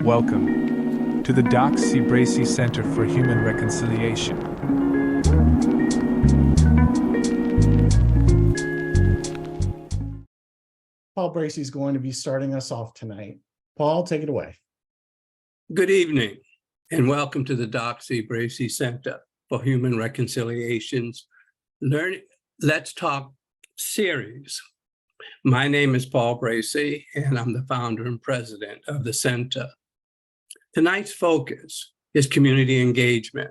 Welcome to the Doc C. Bracy Center for Human Reconciliation. Paul Bracy is going to be starting us off tonight. Paul, take it away. Good evening, and welcome to the Doc C. Bracy Center for Human Reconciliation's Let's Talk series. My name is Paul Bracy, and I'm the founder and president of the center. Tonight's focus is community engagement,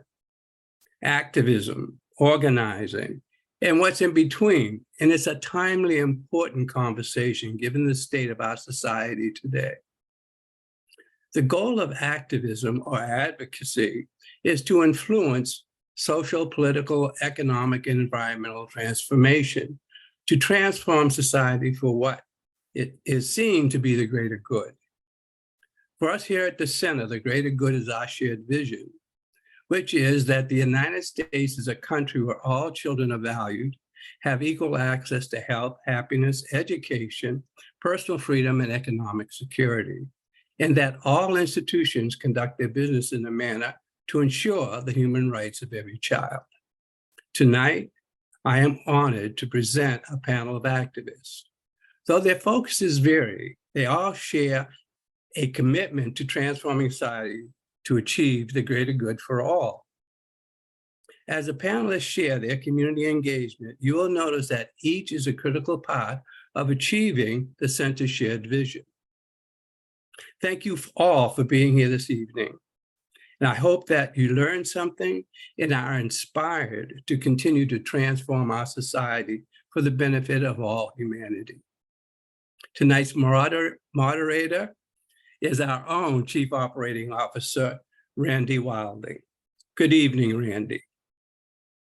activism, organizing, and what's in between. And it's a timely, important conversation given the state of our society today. The goal of activism or advocacy is to influence social, political, economic, and environmental transformation to transform society for what it is seen to be the greater good. For us here at the center, the greater good is our shared vision, which is that the United States is a country where all children are valued, have equal access to health, happiness, education, personal freedom, and economic security, and that all institutions conduct their business in a manner to ensure the human rights of every child. Tonight, I am honored to present a panel of activists. Though their focuses vary, they all share a commitment to transforming society to achieve the greater good for all. As the panelists share their community engagement, you will notice that each is a critical part of achieving the center's shared vision. Thank you all for being here this evening. And I hope that you learned something and are inspired to continue to transform our society for the benefit of all humanity. Tonight's moderator is our own Chief Operating Officer, Randy Wilding. Good evening, Randy.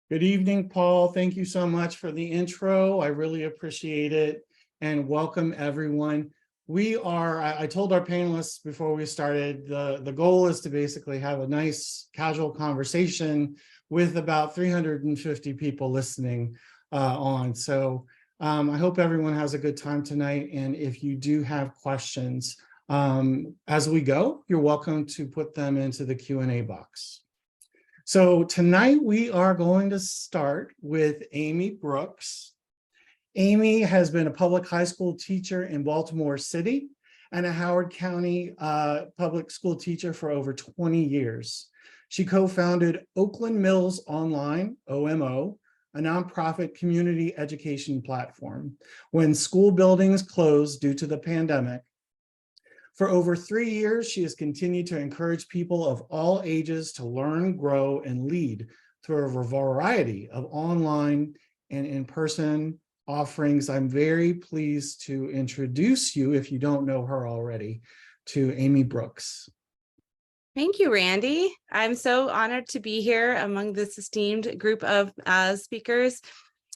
Good evening, Paul. Thank you so much for the intro. I really appreciate it. And welcome, everyone. I told our panelists before we started, the goal is to basically have a nice casual conversation with about 350 people listening on. So I hope everyone has a good time tonight. And if you do have questions as we go, you're welcome to put them into the Q&A box. So tonight we are going to start with Amy Brooks. Amy has been a public high school teacher in Baltimore City and a Howard County public school teacher for over 20 years. She co-founded Oakland Mills Online, OMO, a nonprofit community education platform, when school buildings closed due to the pandemic. For over 3 years, she has continued to encourage people of all ages to learn, grow, and lead through a variety of online and in-person offerings. I'm very pleased to introduce you, if you don't know her already, to Amy Brooks. Thank you, Randy. I'm so honored to be here among this esteemed group of speakers.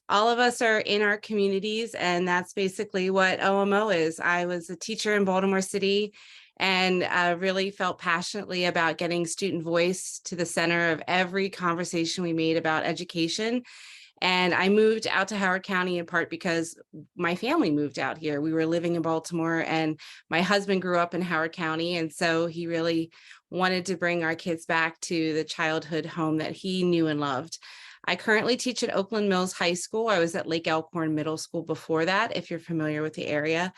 All of us are in our communities, and that's basically what OMO is. I was a teacher in Baltimore City and really felt passionately about getting student voice to the center of every conversation we made about education. And I moved out to Howard County in part because my family moved out here. We were living in Baltimore and my husband grew up in Howard County. And so he really wanted to bring our kids back to the childhood home that he knew and loved. I currently teach at Oakland Mills High School. I was at Lake Elkhorn Middle School before that, if you're familiar with the area.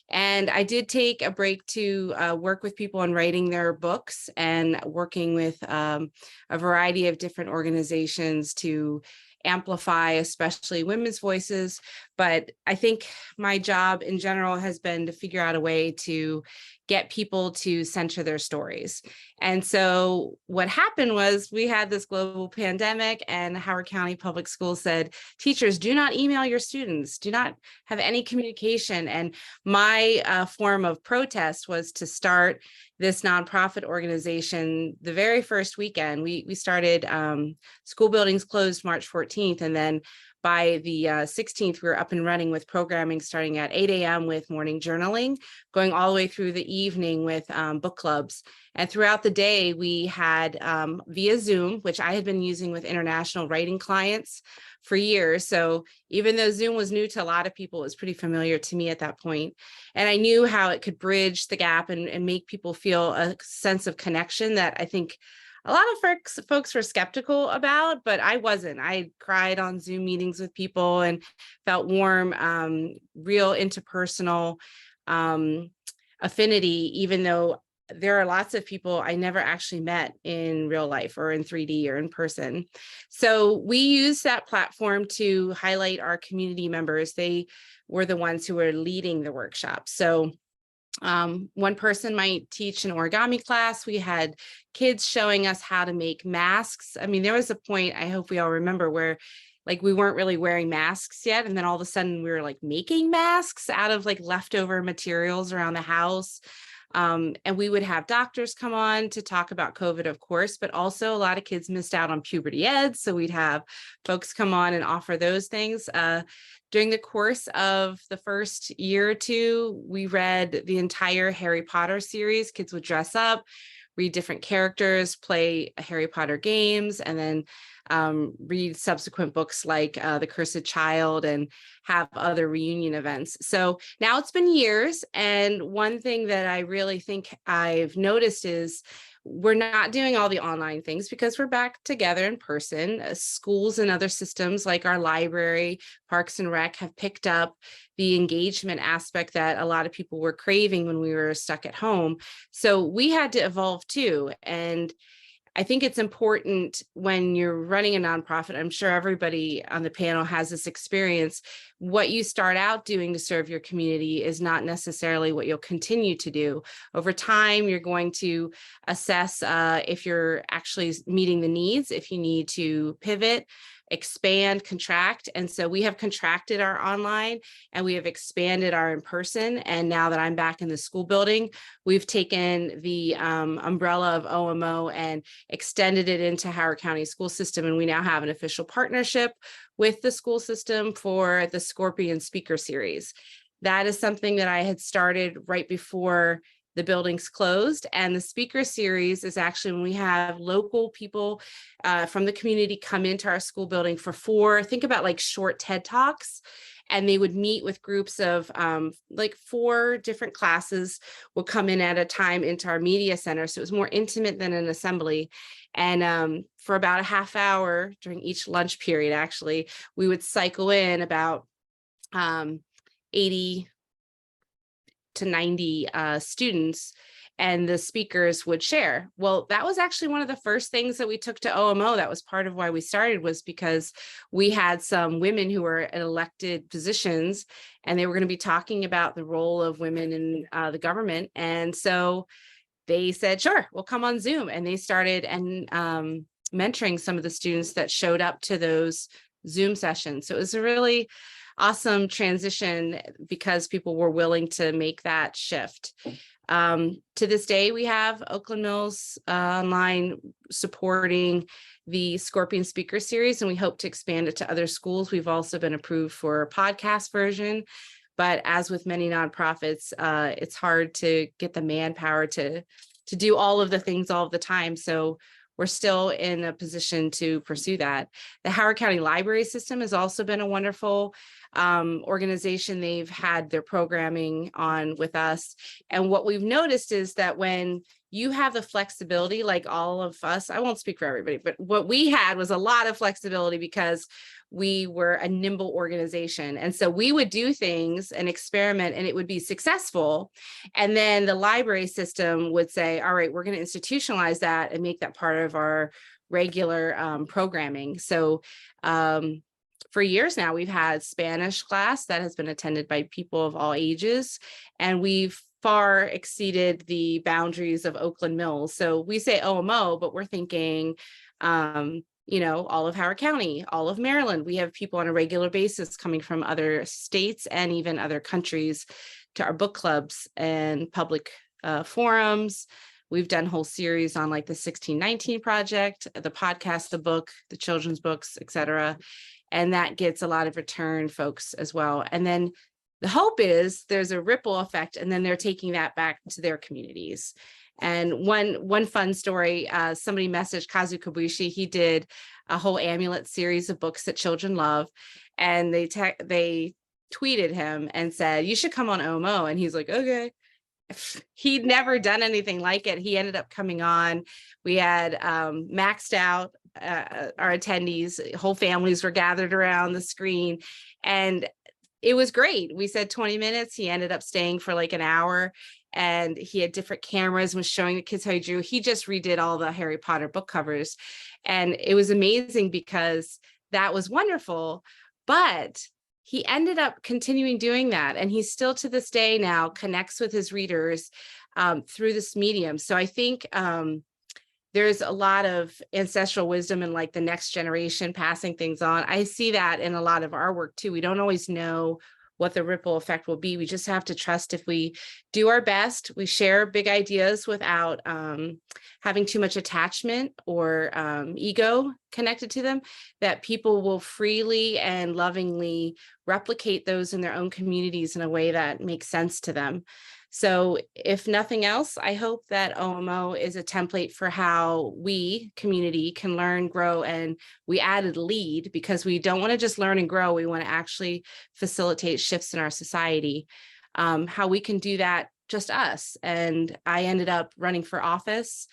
And I did take a break to work with people on writing their books and working with a variety of different organizations to amplify, especially women's voices. But I think my job in general has been to figure out a way to get people to center their stories. And so what happened was we had this global pandemic and Howard County Public Schools said, teachers, do not email your students, do not have any communication. And my form of protest was to start this nonprofit organization. The very first weekend, we started, school buildings closed March 14th. And then by the 16th, we were up and running with programming starting at 8 a.m. with morning journaling, going all the way through the evening with book clubs. And throughout the day, we had via Zoom, which I had been using with international writing clients for years. So even though Zoom was new to a lot of people, it was pretty familiar to me at that point. And I knew how it could bridge the gap and make people feel a sense of connection that I think a lot of folks were skeptical about, but I wasn't. I cried on Zoom meetings with people and felt warm, real interpersonal affinity, even though there are lots of people I never actually met in real life or in 3D or in person. So we use that platform to highlight our community members. They were the ones who were leading the workshop. So one person might teach an origami class. We had kids showing us how to make masks. I mean, there was a point, I hope we all remember, where like we weren't really wearing masks yet. And then all of a sudden we were like making masks out of like leftover materials around the house. And we would have doctors come on to talk about COVID, of course, but also a lot of kids missed out on puberty ed. So we'd have folks come on and offer those things. During the course of the first year or two, we read the entire Harry Potter series. Kids would dress up, read different characters, play Harry Potter games, and then read subsequent books like The Cursed Child and have other reunion events. So now it's been years. And one thing that I really think I've noticed is we're not doing all the online things because we're back together in person. Schools and other systems like our library, Parks and Rec have picked up the engagement aspect that a lot of people were craving when we were stuck at home. So we had to evolve too. And I think it's important when you're running a nonprofit, I'm sure everybody on the panel has this experience, what you start out doing to serve your community is not necessarily what you'll continue to do. Over time, you're going to assess if you're actually meeting the needs, if you need to pivot, expand, contract. And so we have contracted our online and we have expanded our in-person. And now that I'm back in the school building, we've taken the umbrella of OMO and extended it into Howard County school system. And we now have an official partnership with the school system for the Scorpion Speaker Series. That is something that I had started right before the building's closed. And the speaker series is actually when we have local people from the community come into our school building for think about like short TED Talks. And they would meet with groups of like 4 different classes will come in at a time into our media center. So it was more intimate than an assembly. And for about a half hour during each lunch period, actually, we would cycle in about 80 to 90 students, and the speakers would share. Well, that was actually one of the first things that we took to OMO. That was part of why we started, was because we had some women who were in elected positions, and they were going to be talking about the role of women in the government. And so they said, sure, we'll come on Zoom. And they started mentoring some of the students that showed up to those Zoom sessions. So it was a really awesome transition because people were willing to make that shift. To this day, we have Oakland Mills online supporting the Scorpion Speaker Series, and we hope to expand it to other schools. We've also been approved for a podcast version, but as with many nonprofits, it's hard to get the manpower to do all of the things all of the time. So we're still in a position to pursue that. The Howard County Library System has also been a wonderful organization. They've had their programming on with us. And what we've noticed is that when you have the flexibility, like all of us, I won't speak for everybody, but what we had was a lot of flexibility because we were a nimble organization. And so we would do things and experiment and it would be successful. And then the library system would say, all right, we're going to institutionalize that and make that part of our regular programming. So for years now, we've had Spanish class that has been attended by people of all ages, and we've far exceeded the boundaries of Oakland Mills. So we say OMO, but we're thinking, all of Howard County, all of Maryland. We have people on a regular basis coming from other states and even other countries to our book clubs and public forums. We've done whole series on like the 1619 Project, the podcast, the book, the children's books, etc. and that gets a lot of return folks as well. And then the hope is there's a ripple effect, and then they're taking that back to their communities. And one fun story, somebody messaged Kazu Kobushi. He did a whole amulet series of books that children love, and they tweeted him and said, "You should come on OMO." And he's like, "Okay." He'd never done anything like it. He ended up coming on. We had maxed out our attendees. Whole families were gathered around the screen, and it was great. We said 20 minutes. He ended up staying for like an hour, and he had different cameras and was showing the kids how he drew. He just redid all the Harry Potter book covers, and it was amazing because that was wonderful. But he ended up continuing doing that, and he still to this day now connects with his readers through this medium. So I think there's a lot of ancestral wisdom and like the next generation passing things on. I see that in a lot of our work too. We don't always know what the ripple effect will be. We just have to trust if we do our best, we share big ideas without having too much attachment or ego connected to them, that people will freely and lovingly replicate those in their own communities in a way that makes sense to them. So if nothing else, I hope that OMO is a template for how we community can learn, grow, and we added lead because we don't want to just learn and grow. We want to actually facilitate shifts in our society. How we can do that, just us. And I ended up running for office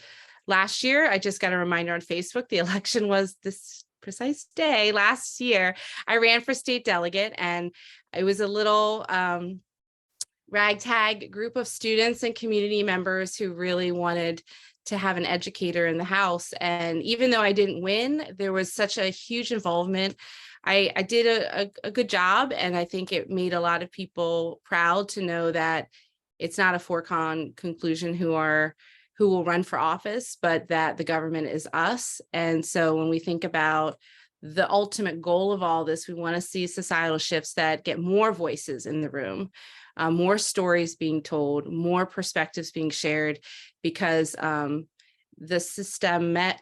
last year. I just got a reminder on Facebook. The election was this precise day last year. I ran for state delegate, and it was a little ragtag group of students and community members who really wanted to have an educator in the House. And even though I didn't win, there was such a huge involvement. I did a good job, and I think it made a lot of people proud to know that it's not a foregone conclusion who will run for office, but that the government is us. And so when we think about the ultimate goal of all this, we want to see societal shifts that get more voices in the room, more stories being told, more perspectives being shared, because the systemic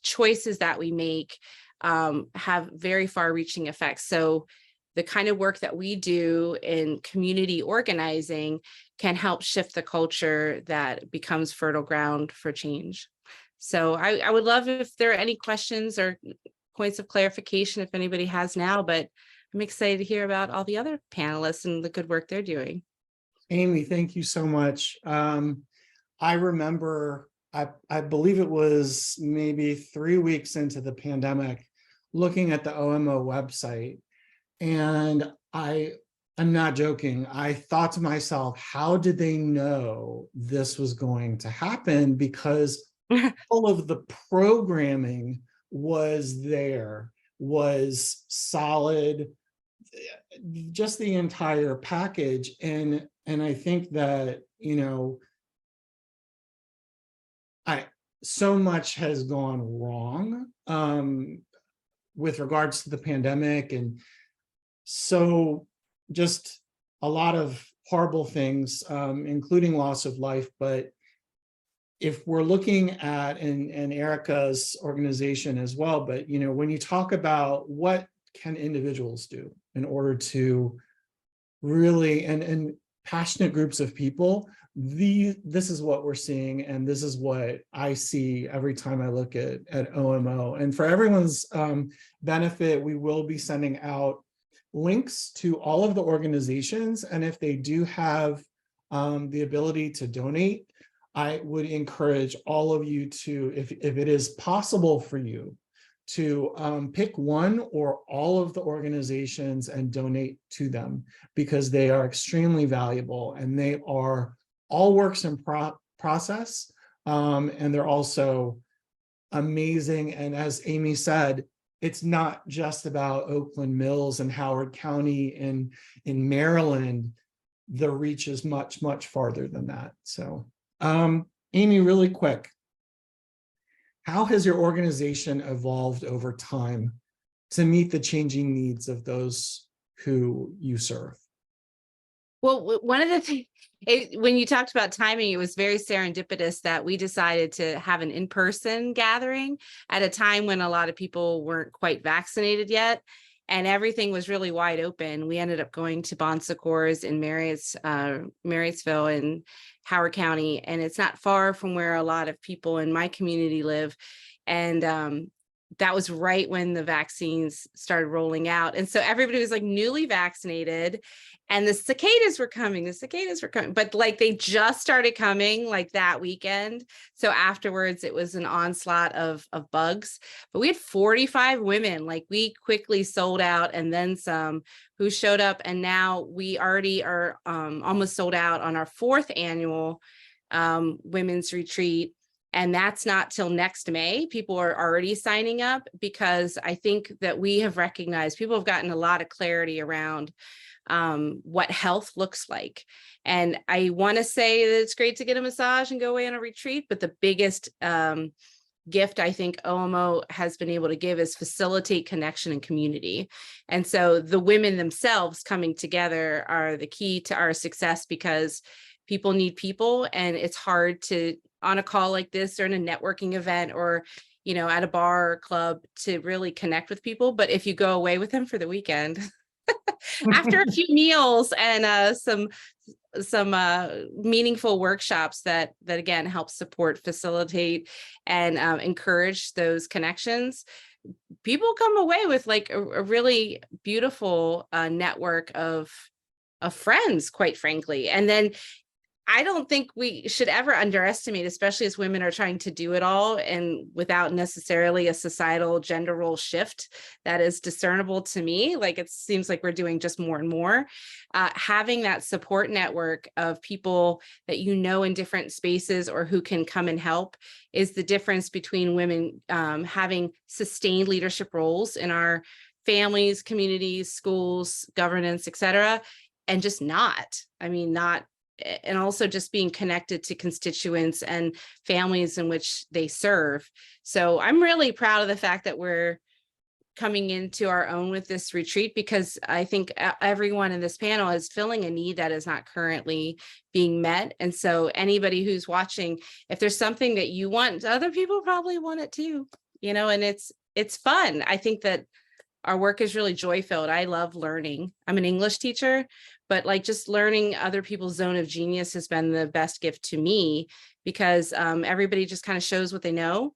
choices that we make have very far-reaching effects. So the kind of work that we do in community organizing can help shift the culture that becomes fertile ground for change. So I would love if there are any questions or points of clarification if anybody has now, but I'm excited to hear about all the other panelists and the good work they're doing. Amy, thank you so much. I remember, I believe it was maybe 3 weeks into the pandemic, looking at the OMO website, and I'm not joking. I thought to myself, how did they know this was going to happen? Because all of the programming was there, was solid, just the entire package. And I think that, so much has gone wrong with regards to the pandemic, and so just a lot of horrible things, including loss of life. But if we're looking at, and Erica's organization as well, but when you talk about what can individuals do in order to really, and passionate groups of people, this is what we're seeing, and this is what I see every time I look at OMO. And for everyone's benefit, we will be sending out links to all of the organizations, and if they do have the ability to donate, I would encourage all of you to, if it is possible for you, to pick one or all of the organizations and donate to them, because they are extremely valuable, and they are all works in process, and they're also amazing. And as Amy said, it's not just about Oakland Mills and Howard County in Maryland. The reach is much, much farther than that. So Amy, really quick, how has your organization evolved over time to meet the changing needs of those who you serve? Well, one of the things, When you talked about timing, it was very serendipitous that we decided to have an in-person gathering at a time when a lot of people weren't quite vaccinated yet. And everything was really wide open. We ended up going to Bon Secours in Marysville in Howard County, and it's not far from where a lot of people in my community live. And that was right when the vaccines started rolling out. And so everybody was like newly vaccinated, and the cicadas were coming, but like they just started coming like that weekend. So afterwards it was an onslaught of bugs, but we had 45 women, like we quickly sold out and then some, who showed up. And now we already are almost sold out on our 4th annual women's retreat. And that's not till next May. People are already signing up because I think that we have recognized, people have gotten a lot of clarity around what health looks like. And I want to say that it's great to get a massage and go away on a retreat, but the biggest gift I think OMO has been able to give is facilitate connection and community. And so the women themselves coming together are the key to our success, because people need people, and it's hard to, on a call like this or in a networking event or, you know, at a bar or club, to really connect with people. But if you go away with them for the weekend, after a few meals and some meaningful workshops that again help support, facilitate, and encourage those connections, people come away with like a really beautiful network of friends, quite frankly. And then I don't think we should ever underestimate, especially as women are trying to do it all and without necessarily a societal gender role shift that is discernible to me. Like it seems like we're doing just more and more. Having that support network of people that you know in different spaces or who can come and help is the difference between women having sustained leadership roles in our families, communities, schools, governance, et cetera, and just not. And also just being connected to constituents and families in which they serve. So I'm really proud of the fact that we're coming into our own with this retreat, because I think everyone in this panel is filling a need that is not currently being met. And so anybody who's watching, if there's something that you want, other people probably want it too, you know, and it's fun. I think that our work is really joy-filled. I love learning. I'm an English teacher, but like just learning other people's zone of genius has been the best gift to me, because everybody just kind of shows what they know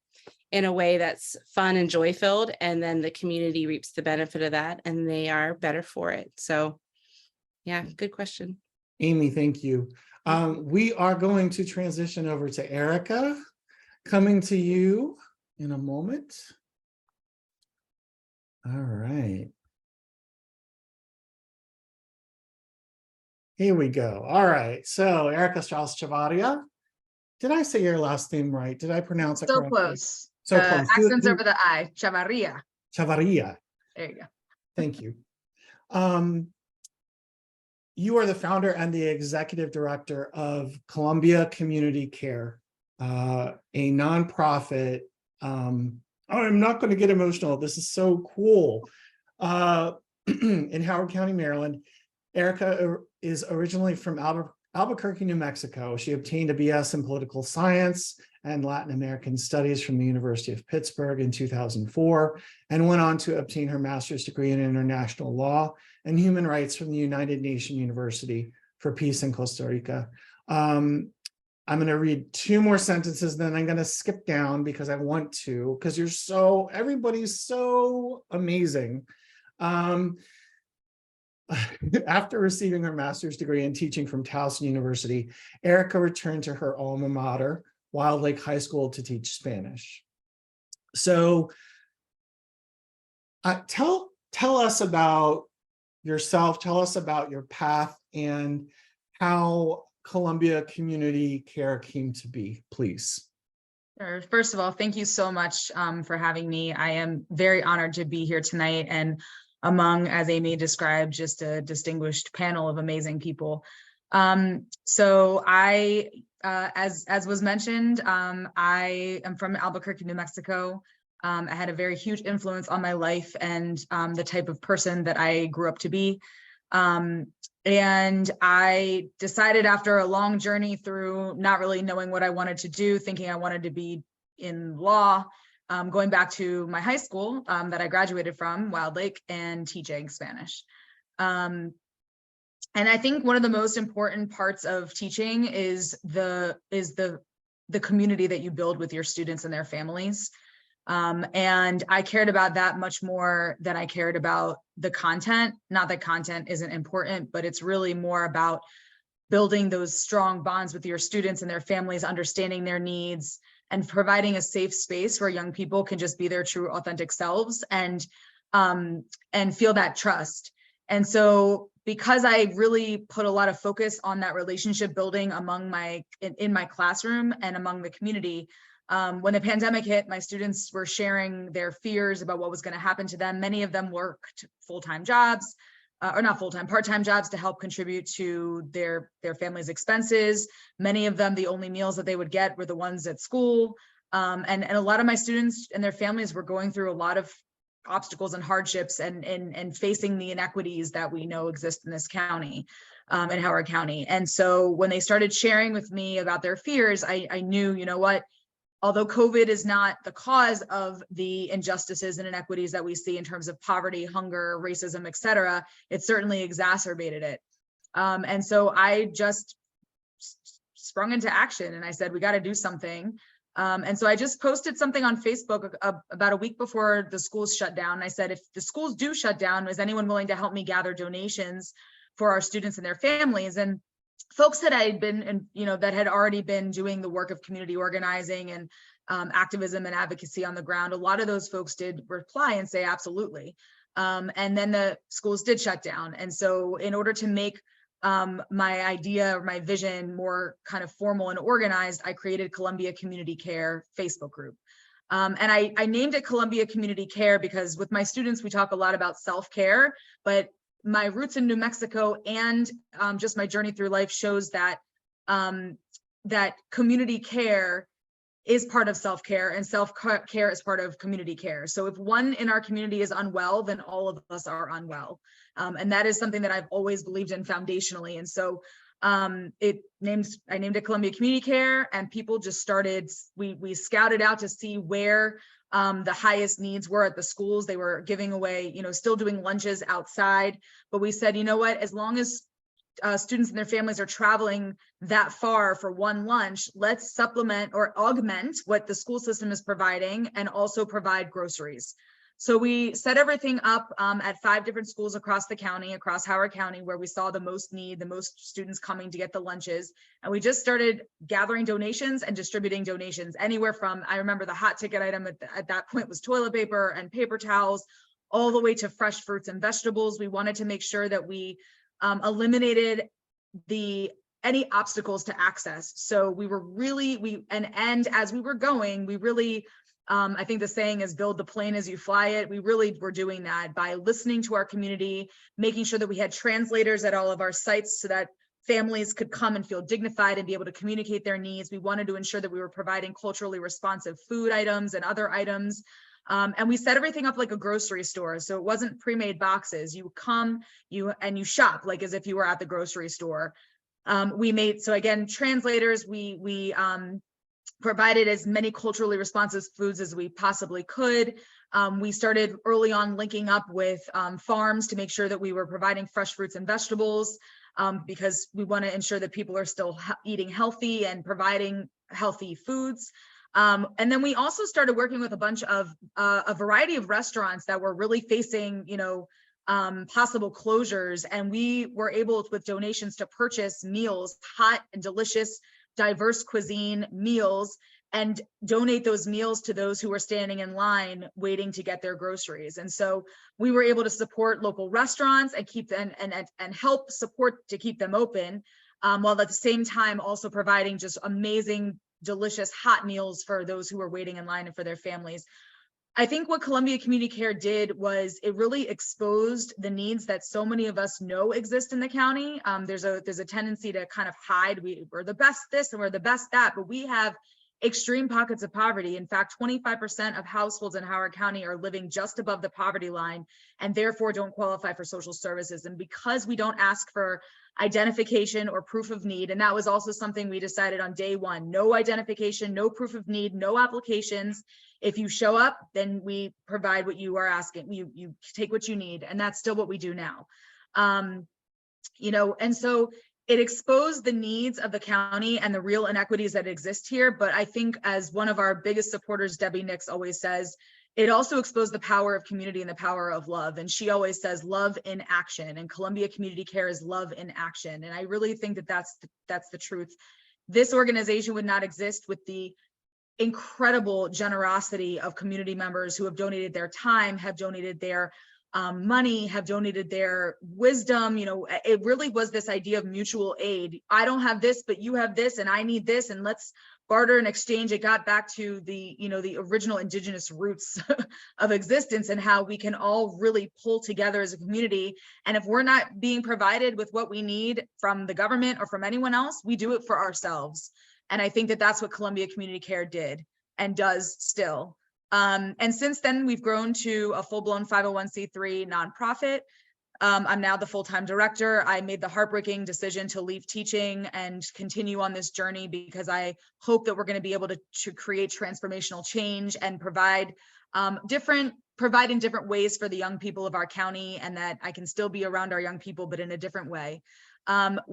in a way that's fun and joy-filled. And then the community reaps the benefit of that and they are better for it. So yeah, good question. Amy, thank you. We are going to transition over to Erica, coming to you in a moment. All right. Here we go. All right. So Erica Strauss-Chavarria. Did I say your last name right? Did I pronounce it So correctly? close. So close. Accents over the I. Chavarria. Chavarria. There you go. Thank you. You are the founder and the executive director of Columbia Community Care, a nonprofit. I'm not going to get emotional. This is so cool. In Howard County, Maryland. Erica is originally from Albuquerque, New Mexico. She obtained a BS in political science and Latin American studies from the University of Pittsburgh in 2004, and went on to obtain her master's degree in international law and human rights from the United Nations University for Peace in Costa Rica. I'm going to read 2 more sentences, then I'm going to skip down because I want to, because everybody's so amazing. After receiving her master's degree in teaching from Towson University, Erica returned to her alma mater, Wild Lake High School, to teach Spanish. So tell us about yourself, tell us about your path and how Columbia Community Care came to be, please. Sure. First of all, thank you so much for having me. I am very honored to be here tonight and among, as Amy described, just a distinguished panel of amazing people. So I, as was mentioned, I am from Albuquerque, New Mexico. I had a very huge influence on my life and the type of person that I grew up to be. And I decided after a long journey through not really knowing what I wanted to do, thinking I wanted to be in law, going back to my high school that I graduated from, Wild Lake, and teaching Spanish. And I think one of the most important parts of teaching is the community that you build with your students and their families. And I cared about that much more than I cared about the content. Not that content isn't important, but it's really more about building those strong bonds with your students and their families, understanding their needs, and providing a safe space where young people can just be their true authentic selves and feel that trust. And so because I really put a lot of focus on that relationship building in my classroom and among the community, when the pandemic hit, my students were sharing their fears about what was going to happen to them. Many of them worked full-time jobs, or not full-time, part-time jobs to help contribute to their family's expenses. Many of them, the only meals that they would get were the ones at school. And a lot of my students and their families were going through a lot of obstacles and hardships and facing the inequities that we know exist in this county, in Howard County. And so when they started sharing with me about their fears, I knew, you know what, although COVID is not the cause of the injustices and inequities that we see in terms of poverty, hunger, racism, et cetera, it certainly exacerbated it. And so I just sprung into action and I said, we got to do something. And so I just posted something on Facebook about a week before the schools shut down. And I said, if the schools do shut down, is anyone willing to help me gather donations for our students and their families? And folks that I had been, and that had already been doing the work of community organizing and activism and advocacy on the ground, a lot of those folks did reply and say, absolutely. And then the schools did shut down. And so in order to make my idea or my vision more kind of formal and organized, I created Columbia Community Care Facebook group. And I named it Columbia Community Care because with my students, we talk a lot about self-care, but my roots in New Mexico and just my journey through life shows that that community care is part of self-care and self-care is part of community care. So if one in our community is unwell, then all of us are unwell. And that is something that I've always believed in foundationally. And so I named it Columbia Community Care, and people just started, we scouted out to see where the highest needs were at the schools. They were giving away, still doing lunches outside, but we said, you know what, as long as students and their families are traveling that far for one lunch, let's supplement or augment what the school system is providing and also provide groceries. So we set everything up at 5 different schools across the county, across Howard County, where we saw the most need, the most students coming to get the lunches. And we just started gathering donations and distributing donations anywhere from, I remember the hot ticket item at that point was toilet paper and paper towels, all the way to fresh fruits and vegetables. We wanted to make sure that we eliminated any obstacles to access. So we were really, and as we were going, we really, I think the saying is build the plane as you fly it. We really were doing that by listening to our community, making sure that we had translators at all of our sites so that families could come and feel dignified and be able to communicate their needs. We wanted to ensure that we were providing culturally responsive food items and other items. And we set everything up like a grocery store. So it wasn't pre-made boxes. You come, you shop like as if you were at the grocery store. So again, translators, we provided as many culturally responsive foods as we possibly could. We started early on linking up with farms to make sure that we were providing fresh fruits and vegetables because we want to ensure that people are still eating healthy and providing healthy foods. And then we also started working with a variety of restaurants that were really facing, possible closures. And we were able, with donations, to purchase meals, hot and delicious, diverse cuisine meals, and donate those meals to those who were standing in line waiting to get their groceries. And so we were able to support local restaurants and keep them and help support to keep them open, while at the same time also providing just amazing, delicious hot meals for those who were waiting in line and for their families. I think what Columbia Community Care did was it really exposed the needs that so many of us know exist in the county. There's a tendency to kind of hide. We're the best this and we're the best that, but we have extreme pockets of poverty. In fact, 25% of households in Howard County are living just above the poverty line and therefore don't qualify for social services. And because we don't ask for identification or proof of need, and that was also something we decided on day one, no identification, no proof of need, no applications. If you show up, then we provide what you are asking. You take what you need, and that's still what we do now. You know, and so it exposed the needs of the county and the real inequities that exist here. But I think, as one of our biggest supporters, Debbie Nix, always says, it also exposed the power of community and the power of love. And she always says love in action, and Columbia Community Care is love in action. And I really think that that's the truth. This organization would not exist with the incredible generosity of community members who have donated their time, have donated their money, have donated their wisdom. You know, it really was this idea of mutual aid. I don't have this, but you have this, and I need this, and let's barter and exchange. It got back to the, you know, the original indigenous roots of existence, and how we can all really pull together as a community. And if we're not being provided with what we need from the government or from anyone else, we do it for ourselves. And I think that that's what Columbia Community Care did and does still. And since then, we've grown to a full-blown 501c3 nonprofit. I'm now the full-time director. I made the heartbreaking decision to leave teaching and continue on this journey, because I hope that we're going to be able to create transformational change and provide in different ways for the young people of our county, and that I can still be around our young people, but in a different way.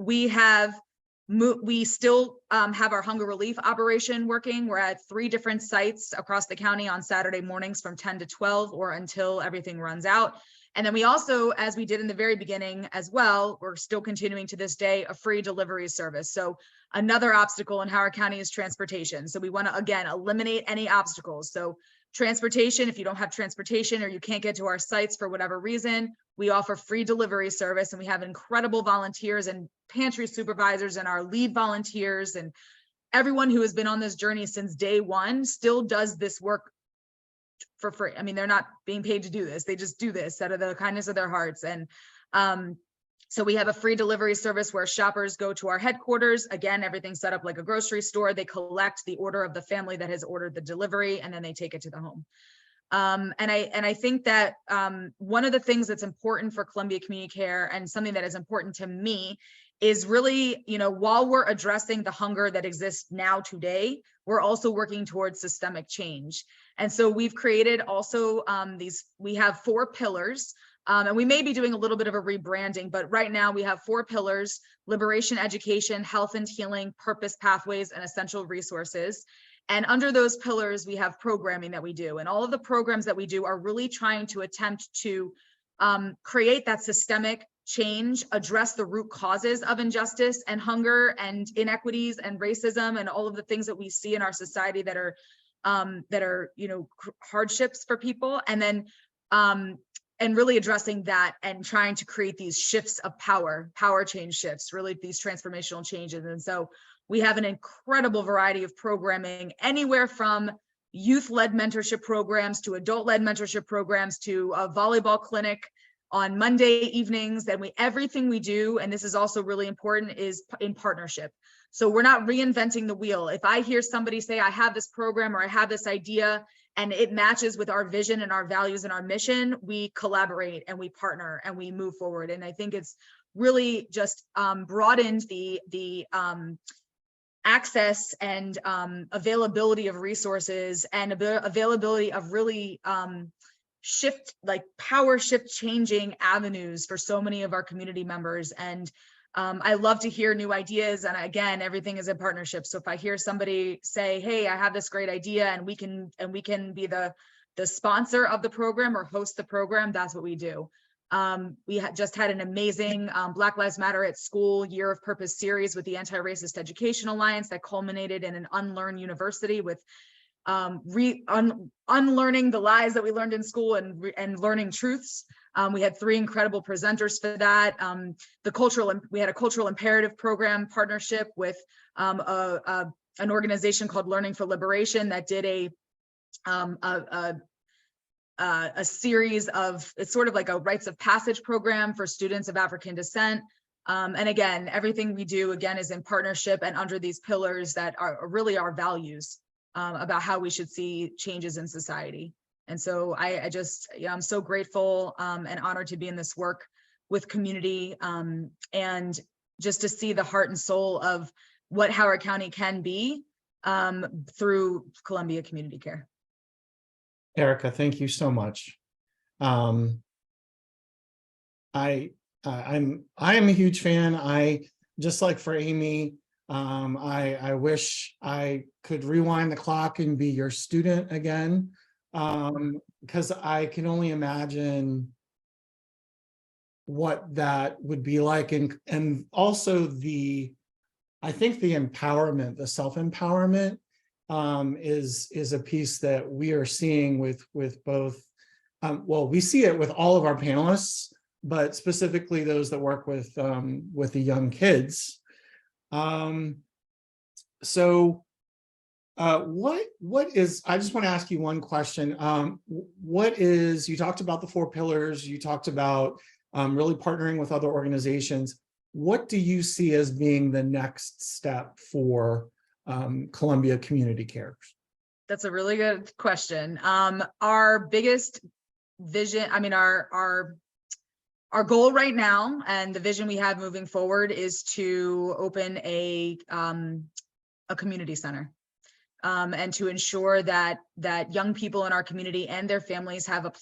We still have our hunger relief operation working. We're at 3 different sites across the county on Saturday mornings from 10 to 12 or until everything runs out. And then we also, as we did in the very beginning as well, we're still continuing to this day, a free delivery service. So another obstacle in Howard County is transportation. So we want to, again, eliminate any obstacles. So transportation, if you don't have transportation or you can't get to our sites for whatever reason, we offer free delivery service, and we have incredible volunteers and pantry supervisors and our lead volunteers, and everyone who has been on this journey since day one still does this work for free. I mean, they're not being paid to do this. They just do this out of the kindness of their hearts. And so we have a free delivery service where shoppers go to our headquarters. Again, everything's set up like a grocery store. They collect the order of the family that has ordered the delivery, and then they take it to the home. And I think that one of the things that's important for Columbia Community Care, and something that is important to me, is really, you know, while we're addressing the hunger that exists now today, we're also working towards systemic change. And so we've created also we have 4 pillars. And we may be doing a little bit of a rebranding, but right now we have 4 pillars: liberation, education, health and healing, purpose pathways, and essential resources. And under those pillars, we have programming that we do. And all of the programs that we do are really trying to attempt to create that systemic change, address the root causes of injustice and hunger and inequities and racism and all of the things that we see in our society that are you know, hardships for people. And then and really addressing that and trying to create these shifts of power change shifts, really these transformational changes. And so we have an incredible variety of programming, anywhere from youth-led mentorship programs to adult-led mentorship programs to a volleyball clinic on Monday evenings. And everything we do, and this is also really important, is in partnership. So we're not reinventing the wheel. If I hear somebody say, I have this program or I have this idea, and it matches with our vision and our values and our mission, we collaborate and we partner and we move forward. And I think it's really just broadened the access and availability of resources and availability of really power shift changing avenues for so many of our community members. And I love to hear new ideas. And again, everything is in partnership. So if I hear somebody say, hey, I have this great idea, and we can be the sponsor of the program or host the program, that's what we do. We just had an amazing Black Lives Matter at School Year of Purpose series with the Anti-Racist Education Alliance that culminated in an Unlearn University with unlearning the lies that we learned in school and learning truths. We had 3 incredible presenters for that. We had a cultural imperative program partnership with an organization called Learning for Liberation that did a series of, it's sort of like a rites of passage program for students of African descent. And again, everything we do, again, is in partnership and under these pillars that are really our values. about how we should see changes in society. And so I'm so grateful and honored to be in this work with community, and just to see the heart and soul of what Howard County can be through Columbia Community Care. Erica, thank you so much. I'm a huge fan. I just like for Amy, I wish I could rewind the clock and be your student again, because I can only imagine what that would be like, and also I think the empowerment, the self-empowerment, is a piece that we are seeing with both. Well, we see it with all of our panelists, but specifically those that work with the young kids. So what is, I just want to ask you one question. What is, you talked about the 4 pillars, you talked about really partnering with other organizations. What do you see as being the next step for Columbia Community Care? That's a really good question. Our biggest vision, I mean, our goal right now and the vision we have moving forward is to open a community center, and to ensure that young people in our community and their families have a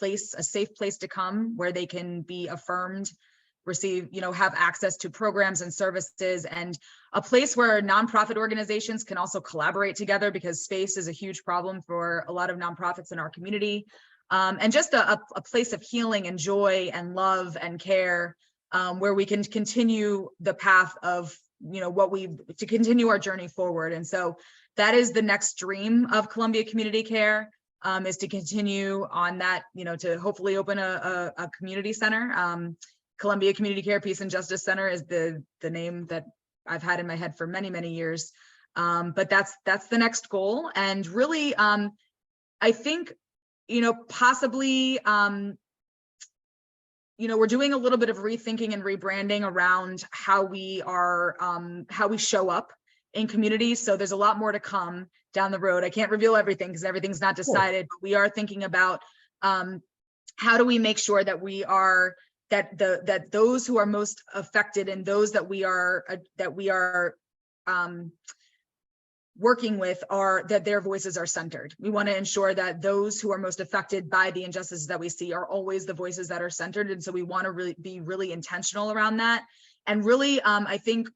safe place to come where they can be affirmed, receive, have access to programs and services, and a place where nonprofit organizations can also collaborate together, because space is a huge problem for a lot of nonprofits in our community. And just a place of healing and joy and love and care, where we can continue the path of, to continue our journey forward. And so that is the next dream of Columbia Community Care, is to continue on that, to hopefully open a community center. Columbia Community Care Peace and Justice Center is the name that I've had in my head for many, many years. But that's the next goal. And really, I think, possibly, we're doing a little bit of rethinking and rebranding around how we show up in communities. So there's a lot more to come down the road. I can't reveal everything because everything's not decided, but we are thinking about how do we make sure that we are, that those who are most affected and those that we are working with that their voices are centered. We want to ensure that those who are most affected by the injustices that we see are always the voices that are centered. And so we want to be really intentional around that. And really, I think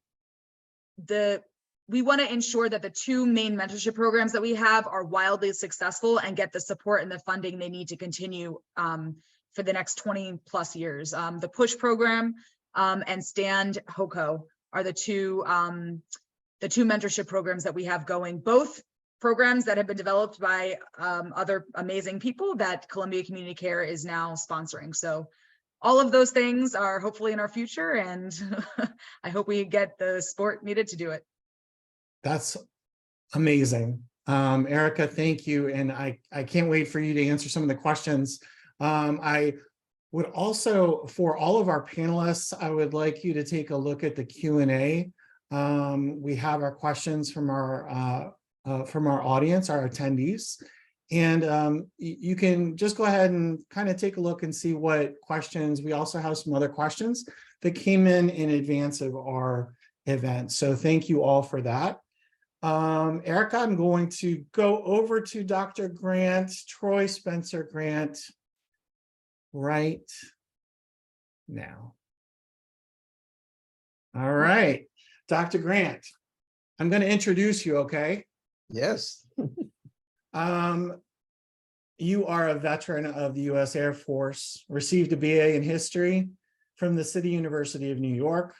we want to ensure that the 2 main mentorship programs that we have are wildly successful and get the support and the funding they need to continue for the next 20 plus years. The PUSH program and Stand HOCO are the two mentorship programs that we have going, both programs that have been developed by other amazing people that Columbia Community Care is now sponsoring. So all of those things are hopefully in our future, and I hope we get the support needed to do it. That's amazing. Erica, thank you. And I can't wait for you to answer some of the questions. I would also, for all of our panelists, I would like you to take a look at the Q&A. We have our questions from our audience, our attendees, and you can just go ahead and kind of take a look and see what questions. We also have some other questions that came in advance of our event. So thank you all for that. Erica, I'm going to go over to Dr. Grant, Troy Spencer Grant, right now. All right. Dr. Grant, I'm going to introduce you, okay? Yes. You are a veteran of the U.S. Air Force, received a BA in history from the City University of New York,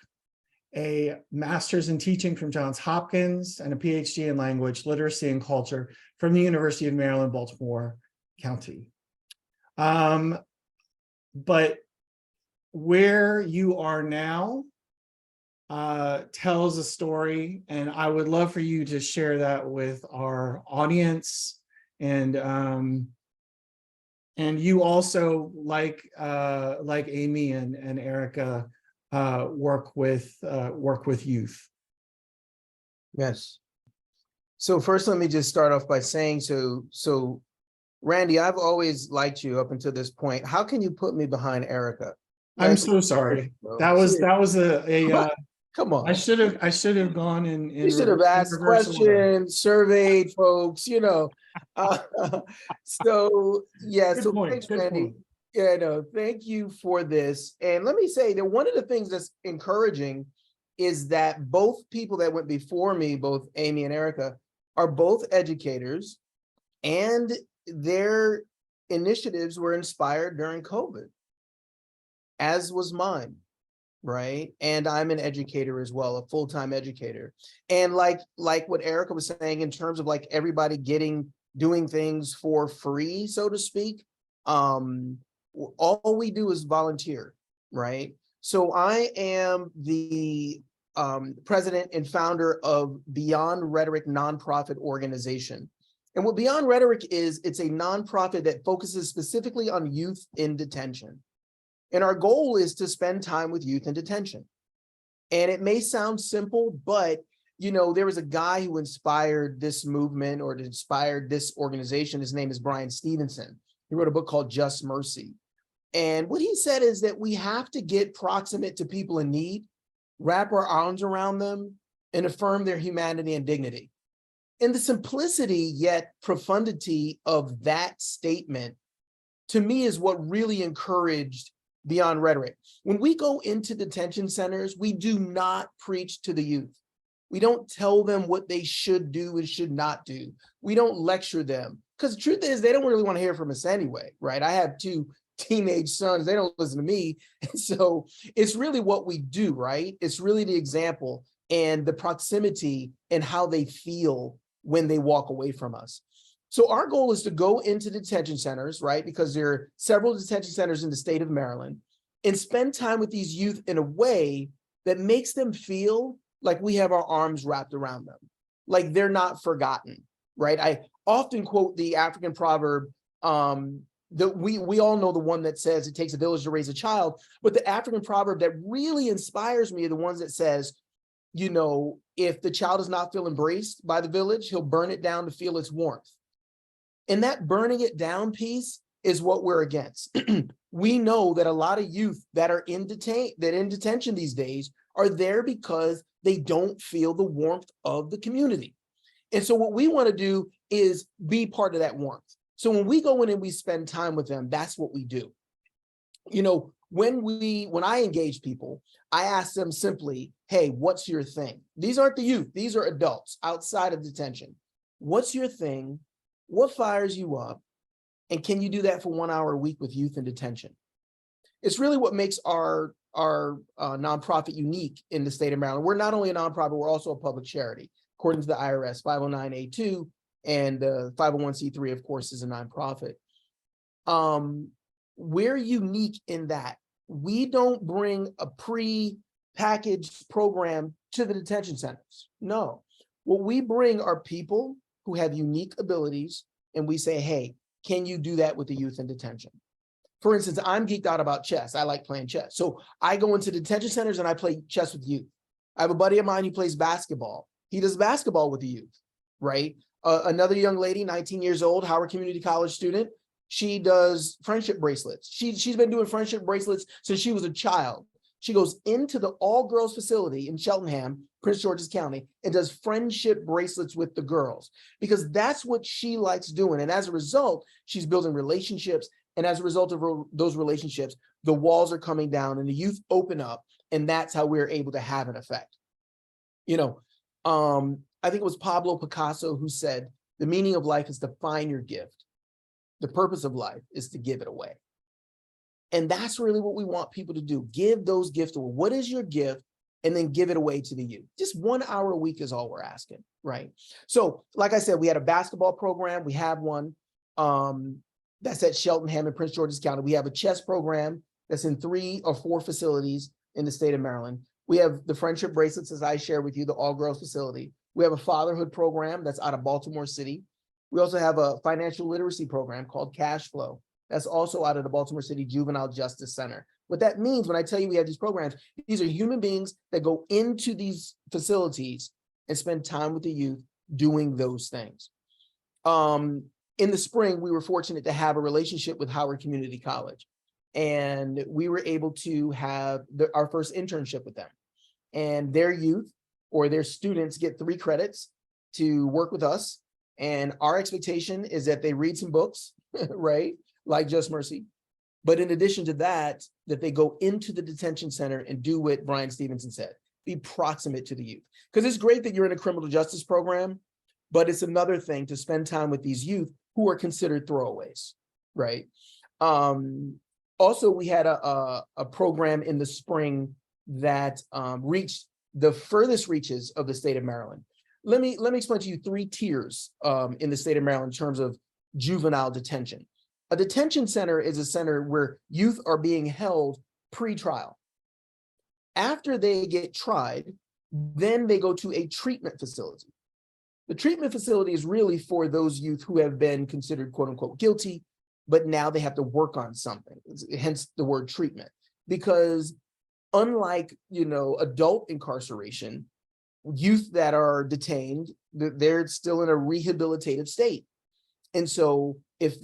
a master's in teaching from Johns Hopkins, and a PhD in language, literacy, and culture from the University of Maryland, Baltimore County. But where you are now tells a story, and I would love for you to share that with our audience. And you also, like Amy and Erica, work with youth. Yes. So first, let me just start off by saying, so Randy, I've always liked you up until this point. How can you put me behind Erica? I'm Like, so sorry. bro, That was seriously. a Come on. I should have gone in You should have in asked reverse order. questions, surveyed folks, you know. So yeah, Good so point, thanks, good Randy. point. Yeah, no, thank you for this. And let me say that one of the things that's encouraging is that both people that went before me, both Amy and Erica, are both educators, and their initiatives were inspired during COVID, as was mine, right? And I'm an educator as well, a full-time educator. And like what Erica was saying in terms of like everybody doing things for free, so to speak, all we do is volunteer, right? So I am the president and founder of Beyond Rhetoric nonprofit organization. And what Beyond Rhetoric is, it's a nonprofit that focuses specifically on youth in detention. And our goal is to spend time with youth in detention. And it may sound simple, but you know, there was a guy who inspired this movement or inspired this organization. His name is Brian Stevenson. He wrote a book called Just Mercy. And what he said is that we have to get proximate to people in need, wrap our arms around them, and affirm their humanity and dignity. And the simplicity yet profundity of that statement, to me, is what really encouraged Beyond Rhetoric. When we go into detention centers, we do not preach to the youth. We don't tell them what they should do and should not do. We don't lecture them, because the truth is they don't really want to hear from us anyway, right? I have 2 teenage sons, they don't listen to me. And so it's really what we do, right? It's really the example and the proximity and how they feel when they walk away from us. So our goal is to go into detention centers, right? Because there are several detention centers in the state of Maryland, and spend time with these youth in a way that makes them feel like we have our arms wrapped around them, like they're not forgotten, right? I often quote the African proverb that we all know, the one that says it takes a village to raise a child, but the African proverb that really inspires me are the ones that says, you know, if the child does not feel embraced by the village, he'll burn it down to feel its warmth. And that burning it down piece is what we're against. We know that a lot of youth that are in detention these days are there because they don't feel the warmth of the community. And so what we want to do is be part of that warmth. So when we go in and we spend time with them, that's what we do. You know, when I engage people, I ask them simply, hey, what's your thing? These aren't the youth, these are adults outside of detention. What's your thing? What fires you up? And can you do that for 1 hour a week with youth in detention? It's really what makes our nonprofit unique in the state of Maryland. We're not only a nonprofit, we're also a public charity, according to the IRS, 509A2, and 501c3, of course, is a nonprofit. We're unique in that we don't bring a pre-packaged program to the detention centers. No, what we bring are people who have unique abilities, and we say, hey, can you do that with the youth in detention? For instance, I'm geeked out about chess. I like playing chess. So I go into detention centers and I play chess with youth. I have a buddy of mine who plays basketball. He does basketball with the youth, right? Another young lady, 19 years old, Howard Community College student. She does friendship bracelets. She's been doing friendship bracelets since she was a child. She goes into the all-girls facility in Cheltenham, Prince George's County, and does friendship bracelets with the girls, because that's what she likes doing. And as a result, she's building relationships. And as a result of those relationships, the walls are coming down and the youth open up. And that's how we're able to have an effect. You know, I think it was Pablo Picasso who said, the meaning of life is to find your gift. The purpose of life is to give it away. And that's really what we want people to do. Give those gifts away. What is your gift? And then give it away to the youth. Just 1 hour a week is all we're asking, right? So like I said, we had a basketball program. We have one that's at Cheltenham in Prince George's County. We have a chess program that's in 3 or 4 facilities in the state of Maryland. We have the friendship bracelets, as I shared with you, the all-girls facility. We have a fatherhood program that's out of Baltimore City. We also have a financial literacy program called Cash Flow. That's also out of the Baltimore City Juvenile Justice Center. What that means when I tell you we have these programs, these are human beings that go into these facilities and spend time with the youth, doing those things. In the spring, we were fortunate to have a relationship with Howard Community College, and we were able to have our first internship with them. And their youth or their students get 3 credits to work with us. And our expectation is that they read some books, right? Like Just Mercy. But in addition to that, that they go into the detention center and do what Brian Stevenson said, be proximate to the youth. Because it's great that you're in a criminal justice program, but it's another thing to spend time with these youth who are considered throwaways, right? Also, we had a program in the spring that reached the furthest reaches of the state of Maryland. Let me explain to you 3 tiers in the state of Maryland in terms of juvenile detention. A detention center is a center where youth are being held pre-trial. After they get tried, then they go to a treatment facility. The treatment facility is really for those youth who have been considered quote unquote guilty, but now they have to work on something, hence the word treatment. Because unlike, adult incarceration, youth that are detained, they're still in a rehabilitative state. And so if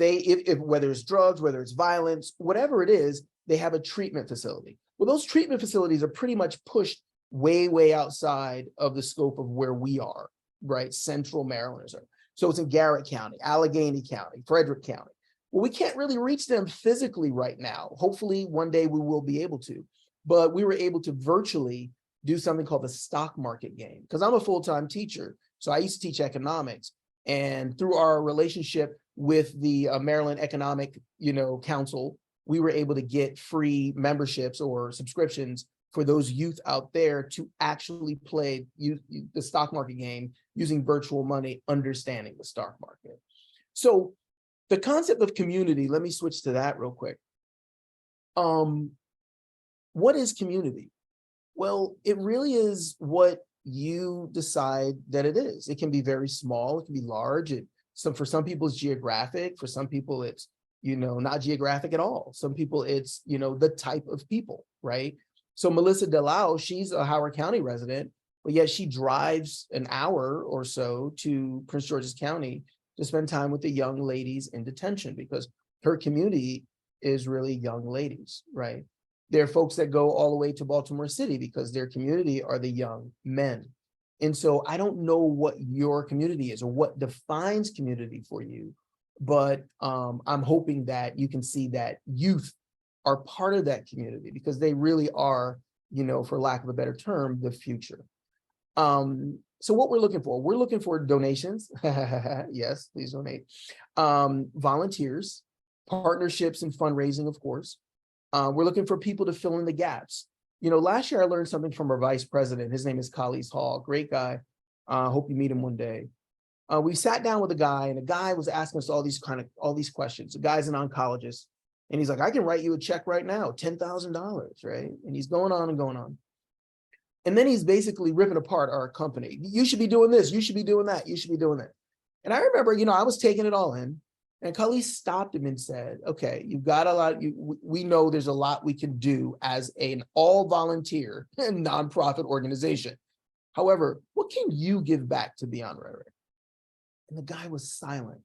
whether it's drugs, whether it's violence, whatever it is, they have a treatment facility. Well, those treatment facilities are pretty much pushed way, way outside of the scope of where we are, right? Central Marylanders are. So it's in Garrett County, Allegheny County, Frederick County. Well, we can't really reach them physically right now. Hopefully one day we will be able to, but we were able to virtually do something called the stock market game. Because I'm a full-time teacher, so I used to teach economics. And through our relationship with the Maryland Economic, Council, we were able to get free memberships or subscriptions for those youth out there to actually play the stock market game using virtual money, understanding the stock market. So the concept of community, let me switch to that real quick. What is community? Well, it really is what you decide that it is. It can be very small, it can be large. For some people it's geographic, for some people it's, not geographic at all. Some people it's, the type of people, right? So Melissa Delau, she's a Howard County resident, but yet she drives an hour or so to Prince George's County to spend time with the young ladies in detention, because her community is really young ladies, right? There are folks that go all the way to Baltimore City because their community are the young men. And so I don't know what your community is or what defines community for you, but I'm hoping that you can see that youth are part of that community, because they really are, for lack of a better term, the future. So what we're looking for donations. Yes, please donate. Volunteers, partnerships and fundraising, of course. We're looking for people to fill in the gaps. Last year I learned something from our vice president. His name is Khalees Hall, great guy. Hope you meet him one day. We sat down with a guy, and the guy was asking us all these questions. The guy's an oncologist, and he's like, I can write you a check right now, $10,000, right? And he's going on and going on. And then he's basically ripping apart our company. You should be doing this. You should be doing that. You should be doing that. And I remember, I was taking it all in. And Khalees stopped him and said, okay, you've got a lot, we know there's a lot we can do as an all volunteer and nonprofit organization. However, what can you give back to Beyond Rhetoric? And the guy was silent.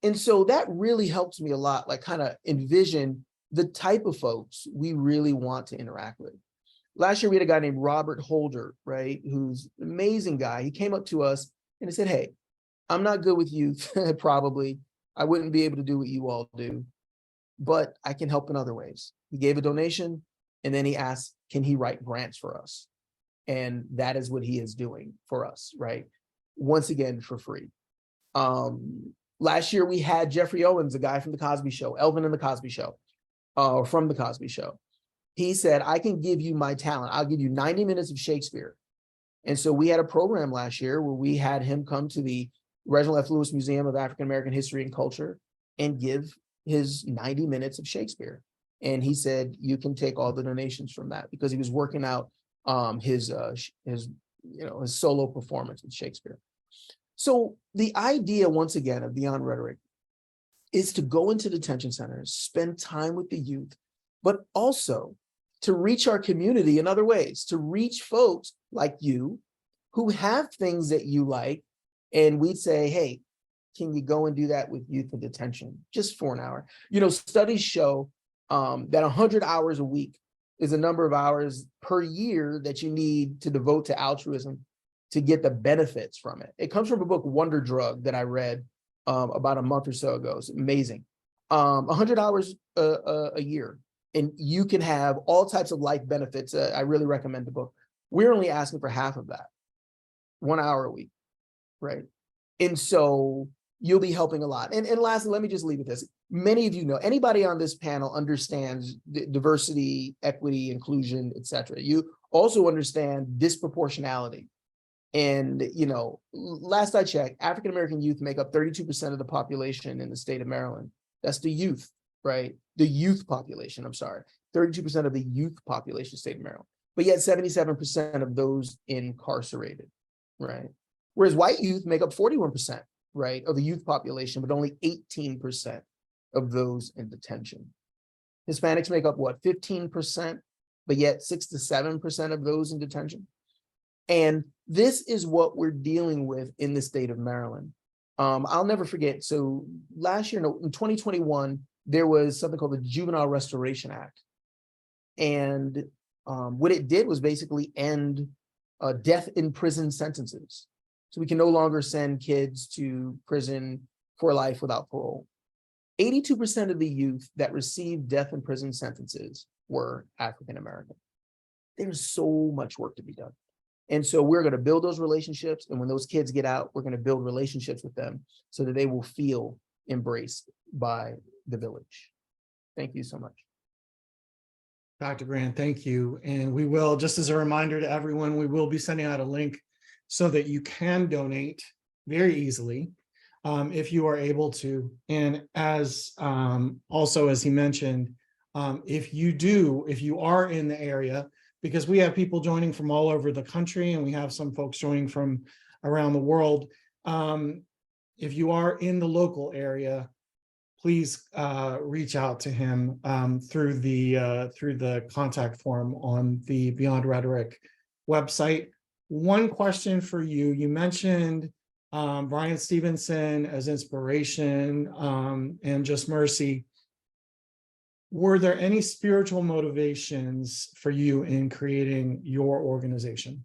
And so that really helps me a lot, like kind of envision the type of folks we really want to interact with. Last year, we had a guy named Robert Holder, right? Who's an amazing guy. He came up to us and he said, hey, I'm not good with youth, probably. I wouldn't be able to do what you all do, but I can help in other ways. He gave a donation, and then he asked, can he write grants for us? And that is what he is doing for us, right? Once again, for free. Last year, we had Jeffrey Owens, a guy from The Cosby Show, Elvin and The Cosby Show, from The Cosby Show. He said, I can give you my talent. I'll give you 90 minutes of Shakespeare. And so we had a program last year where we had him come to the Reginald F. Lewis Museum of African American History and Culture and give his 90 minutes of Shakespeare. And he said, you can take all the donations from that, because he was working out his solo performance with Shakespeare. So the idea, once again, of Beyond Rhetoric is to go into detention centers, spend time with the youth, but also to reach our community in other ways, to reach folks like you who have things that you like, and we'd say, hey, can you go and do that with youth in detention just for an hour? You know, studies show that 100 hours a week is the number of hours per year that you need to devote to altruism to get the benefits from it. It comes from a book, Wonder Drug, that I read about a month or so ago. It's amazing. 100 hours a year, and you can have all types of life benefits. I really recommend the book. We're only asking for half of that, 1 hour a week, right? And so you'll be helping a lot. And lastly, let me just leave with this. Many of you know, anybody on this panel understands diversity, equity, inclusion, etc. You also understand disproportionality. And, you know, last I checked, African-American youth make up 32% of the population in the state of Maryland. That's the youth, right? The youth population, I'm sorry. 32% of the youth population, state of Maryland. But yet 77% of those incarcerated, right? Whereas white youth make up 41%, right, of the youth population, but only 18% of those in detention. Hispanics make up what, 15%, but yet 6 to 7% of those in detention. And this is what we're dealing with in the state of Maryland. I'll never forget. So last year, in 2021, there was something called the Juvenile Restoration Act. And what it did was basically end death in prison sentences. So we can no longer send kids to prison for life without parole. 82% of the youth that received death in prison sentences were African American. There's so much work to be done. And so we're going to build those relationships. And when those kids get out, we're going to build relationships with them so that they will feel embraced by the village. Thank you so much. Dr. Grant, thank you. And we will, just as a reminder to everyone, we will be sending out a link so that you can donate very easily if you are able to. And as also, as he mentioned, if you are in the area, because we have people joining from all over the country and we have some folks joining from around the world. If you are in the local area, please reach out to him through the contact form on the Beyond Rhetoric website. One question for you. You mentioned Brian Stevenson as inspiration and Just Mercy. Were there any spiritual motivations for you in creating your organization?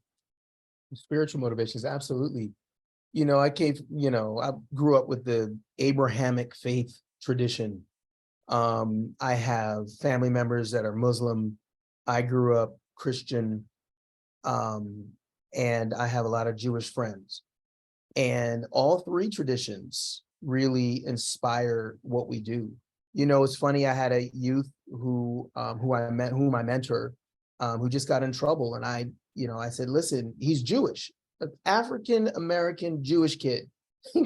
Spiritual motivations, absolutely. You know, I grew up with the Abrahamic faith tradition. I have family members that are Muslim. I grew up Christian, and I have a lot of Jewish friends. And all three traditions really inspire what we do. You know, it's funny, I had a youth whom I mentor, who just got in trouble. And I said, listen, he's Jewish, an African-American Jewish kid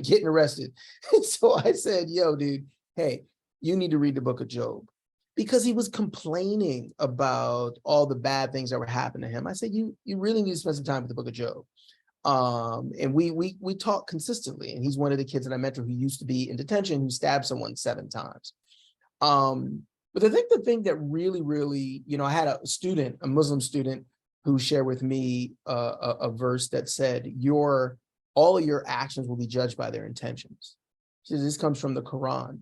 getting arrested. And so I said, yo, dude, hey, you need to read the book of Job, because he was complaining about all the bad things that were happening to him. I said, you really need to spend some time with the book of Job. And we talk consistently. And he's one of the kids that I mentor who used to be in detention, who stabbed someone 7 times. But I think the thing that really, you know, I had a Muslim student who shared with me a verse that said, all of your actions will be judged by their intentions. So this comes from the Quran.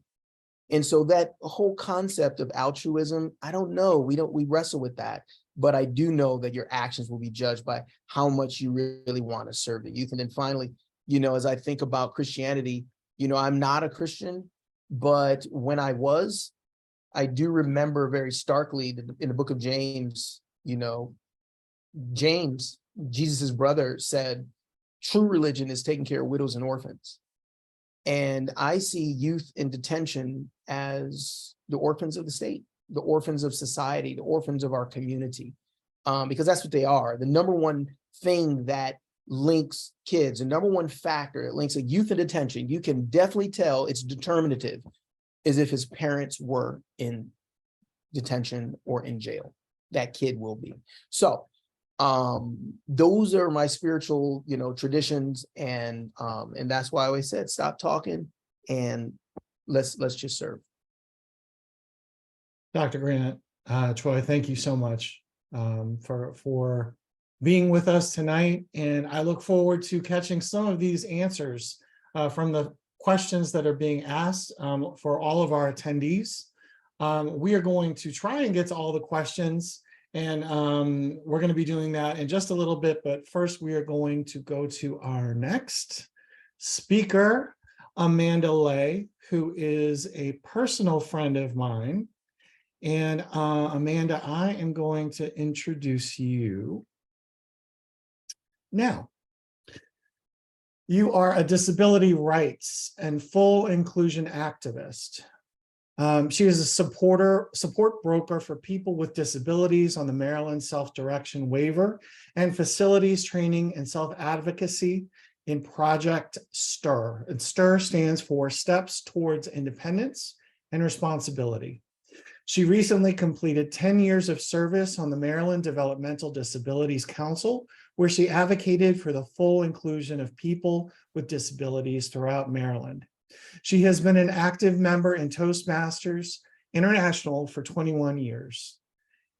And so that whole concept of altruism, I don't know, we wrestle with that, but I do know that your actions will be judged by how much you really want to serve the youth. And then finally, you know, as I think about Christianity, you know, I'm not a Christian, but when I was, I do remember very starkly that in the book of James, you know, James, Jesus's brother, said, true religion is taking care of widows and orphans. And I see youth in detention as the orphans of the state, the orphans of society, the orphans of our community, because that's what they are. The number one thing that links kids, the number one factor that links a youth in detention, you can definitely tell it's determinative, is if his parents were in detention or in jail. That kid will be. So those are my spiritual, you know, traditions, and that's why I always said, stop talking and let's just serve. Dr. Grant, Troy, thank you so much for being with us tonight. And I look forward to catching some of these answers from the questions that are being asked for all of our attendees. We are going to try and get to all the questions, and we're going to be doing that in just a little bit. But first, we are going to go to our next speaker, Amanda Lay, who is a personal friend of mine. And Amanda, I am going to introduce you now. You are a disability rights and full inclusion activist. She is a support broker for people with disabilities on the Maryland Self-Direction Waiver and facilities training and self-advocacy in Project STIR. And STIR stands for Steps Towards Independence and Responsibility. She recently completed 10 years of service on the Maryland Developmental Disabilities Council, where she advocated for the full inclusion of people with disabilities throughout Maryland. She has been an active member in Toastmasters International for 21 years.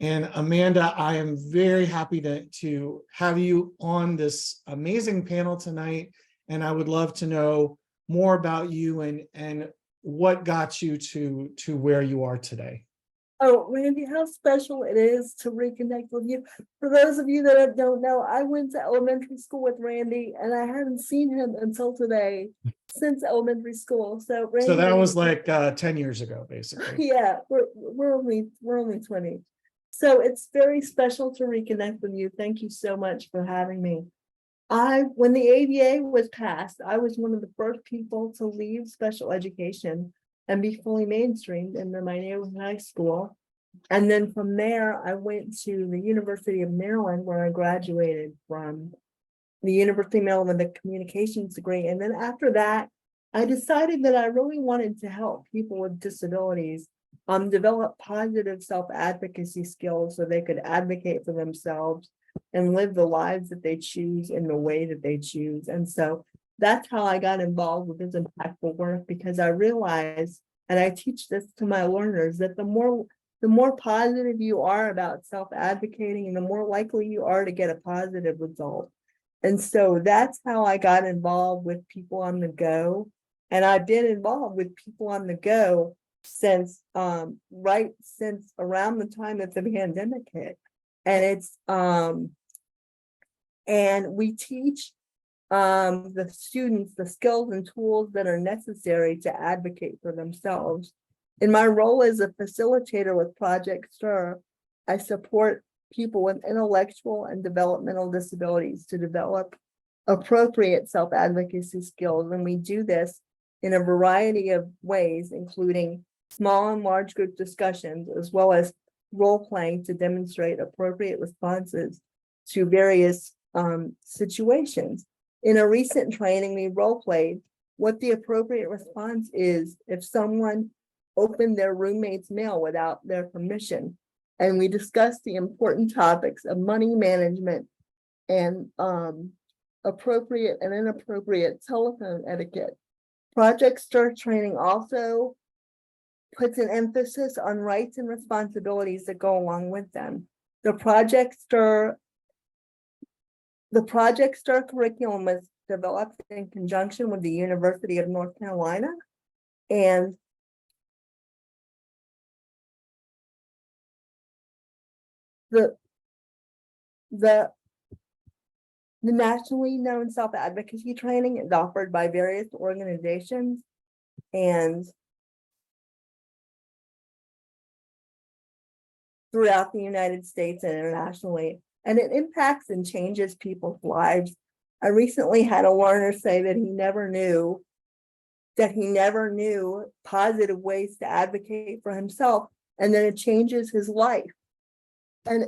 And Amanda, I am very happy to have you on this amazing panel tonight. And I would love to know more about you and what got you to where you are today. Oh, Randy, how special it is to reconnect with you. For those of you that don't know, I went to elementary school with Randy and I hadn't seen him until today since elementary school. So Randy, So that was like 10 years ago, basically. yeah, we're only 20. So it's very special to reconnect with you. Thank you so much for having me. When the ADA was passed, I was one of the first people to leave special education and be fully mainstreamed in my neighborhood high school. And then from there, I went to the University of Maryland, where I graduated from the University of Maryland with a communications degree. And then after that, I decided that I really wanted to help people with disabilities develop positive self-advocacy skills so they could advocate for themselves and live the lives that they choose in the way that they choose. And so that's how I got involved with this impactful work, because I realized, and I teach this to my learners, that the more positive you are about self-advocating, and the more likely you are to get a positive result. And so that's how I got involved with People on the Go. And I've been involved with People on the Go since since around the time that the pandemic hit. And it's and we teach the students the skills and tools that are necessary to advocate for themselves. In my role as a facilitator with Project STIR, I support people with intellectual and developmental disabilities to develop appropriate self-advocacy skills. And we do this in a variety of ways, including small and large group discussions, as well as role playing to demonstrate appropriate responses to various situations. In a recent training, we role played what the appropriate response is if someone opened their roommate's mail without their permission. And we discussed the important topics of money management and appropriate and inappropriate telephone etiquette. Project STIR training also puts an emphasis on rights and responsibilities that go along with them. The Project STIR curriculum was developed in conjunction with the University of North Carolina, and the nationally known self-advocacy training is offered by various organizations and throughout the United States and internationally, and it impacts and changes people's lives. I recently had a learner say that he never knew positive ways to advocate for himself, and then it changes his life. And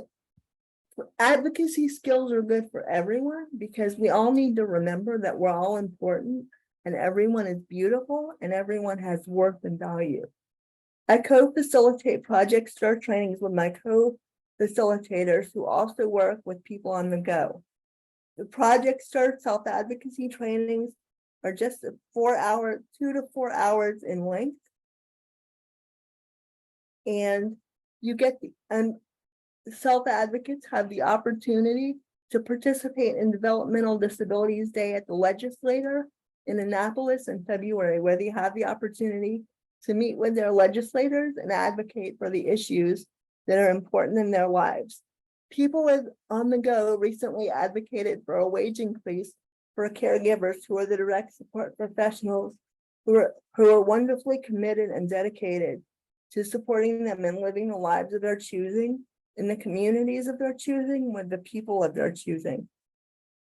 advocacy skills are good for everyone, because we all need to remember that we're all important and everyone is beautiful and everyone has worth and value. I co-facilitate Project STIR trainings with my co-facilitators who also work with People on the Go. The Project STIR self-advocacy trainings are just 2 to 4 hours in length. And you get self-advocates have the opportunity to participate in Developmental Disabilities Day at the Legislature in Annapolis in February, where they have the opportunity to meet with their legislators and advocate for the issues that are important in their lives. People with On the Go recently advocated for a wage increase for caregivers who are the direct support professionals who are wonderfully committed and dedicated to supporting them and living the lives of their choosing in the communities of their choosing with the people of their choosing.